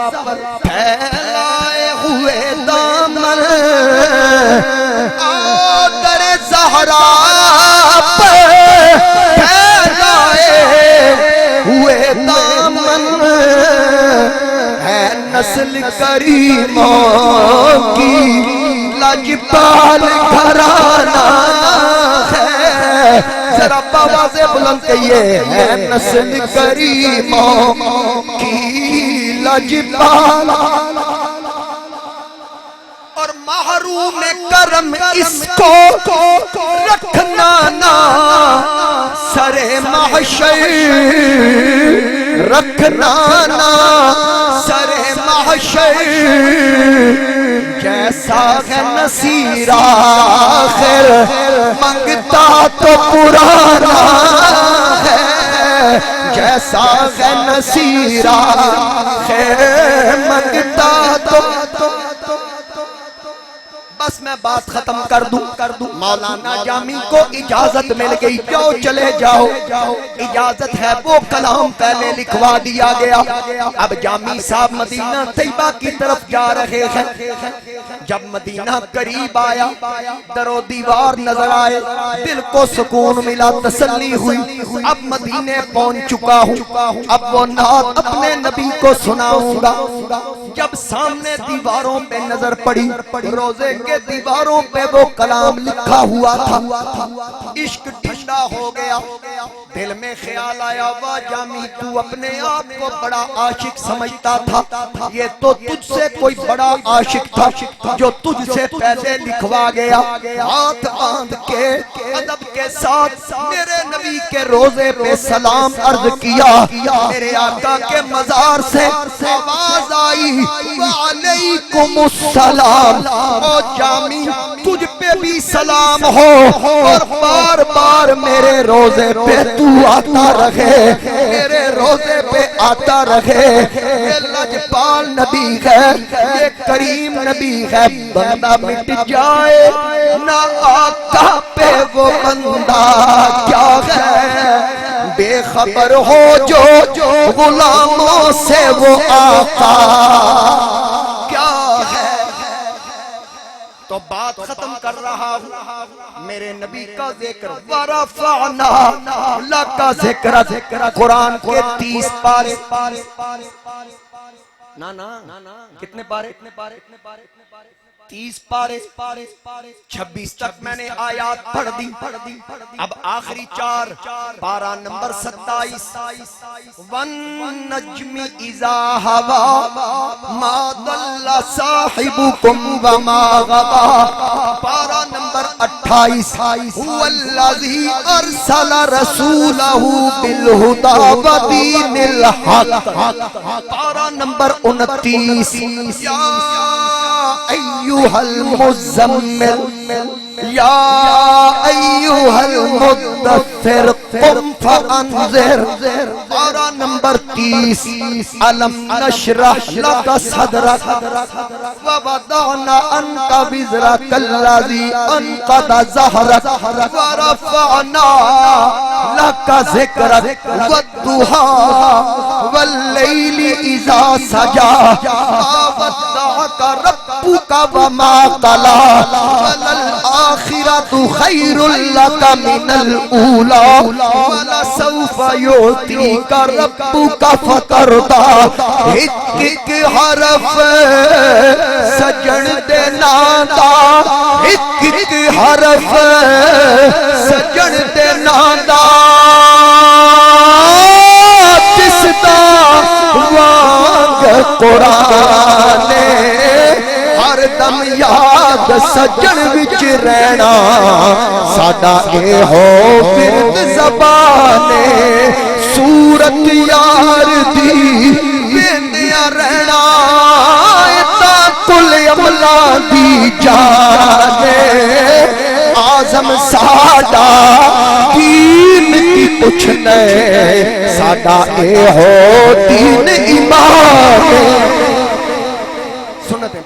A: پھیلائے ہوئے دامن، آؤ در زہرا پر پھیلائے ہوئے دامن، ہے نسل کریموں کی لاجپال گھرانہ ہے، ذرا آواز بلند کہیے، ہے نسل کریموں کی لاجپال، اور محروم کرم اس کو رکھنا نا سر محشر، رکھنا نا سر محشر، جیسا ہے نصیر آخر منگتا تو پرانا ہے، جیسا ہے نصیر آخر منگتا تو بس میں بات ختم کر دوں۔ مولانا جامی کو اجازت مل گئی، جاؤ چلے جاؤ، اجازت ہے، وہ کلام پہلے لکھوا دیا گیا۔ اب جامی صاحب مدینہ طیبہ کی طرف جا رہے ہیں۔ جب مدینہ قریب آیا، در و دیوار نظر آئے، دل کو سکون ملا، تسلی ہوئی، اب مدینے پہنچ چکا ہوں، اب وہ نعت اپنے نبی کو سناؤں گا۔ جب سامنے دیواروں پہ نظر پڑی، روزے کے دیواروں پہ وہ کلام لکھا ہوا تھا، عشق ٹھنڈا ہو گیا، دل میں خیال آیا، واہ جامی تو اپنے آپ کو بڑا عاشق سمجھتا تھا، یہ تو تجھ سے کوئی بڑا عاشق تھا جو تجھ سے پہلے لکھوا گیا۔ ہاتھ باندھ کے ادب کے ساتھ میرے نبی کے روزے پہ سلام عرض کیا، میرے آقا کے مزار سے آواز آئی، وعلیکم السلام، او جامی تجھ پہ بھی سلام ہو، اور بار بار میرے روزے پہ تو آتا رہے، میرے روزے پہ آتا رہے۔ یہ لجپال نبی ہے، یہ کریم نبی ہے، بندہ مٹ جائے نہ آقا پہ وہ بندہ کیا ہے، بے خبر ہو جو غلاموں سے وہ آقا کیا ہے۔ تو بات ختم کر رہا ہوں، میرے نبی کا ذکر، ورفعنا لک ذکر، قرآن کے 30 پارے، کتنے پارے؟ 30 پارے، 26 تک میں نے آیات پڑھ دی، اب آخری 4 پارہ نمبر 27، والنجم اذا ہوا ما ضل صاحبکم وما غوا، پارہ نمبر 28، هو الذی ارسل رسولہ بالہدی ودین الحق، پارہ نمبر 29، یا ایوہ المزمل یا ایوہ المدثر قم فانذر، پارہ نمبر 30، الم نشرح لک صدرک ووضعنا عنک وزرک الذی انقض ظہرک ورفعنا لک ذکرک والضحی واللیل اذا سجا ما ودعک ربک وما قلی وللآخرۃ خیر لک من الاولی ولسوف یعطیک ربک فترضی، ایک حرف سجن دے نادا، ایک حرف سجن دے نادا، جس دا وانگ قرآن ہر دم یاد سجن وچ رہنا، ساڈا اے ہو ورد زبان صورت یار دی ویندیا رہنا، تا کل عملہ دی جان آزم ساڈا دین کی پوچھنے، ساڈا اے ہو دین ایمان۔ سنتے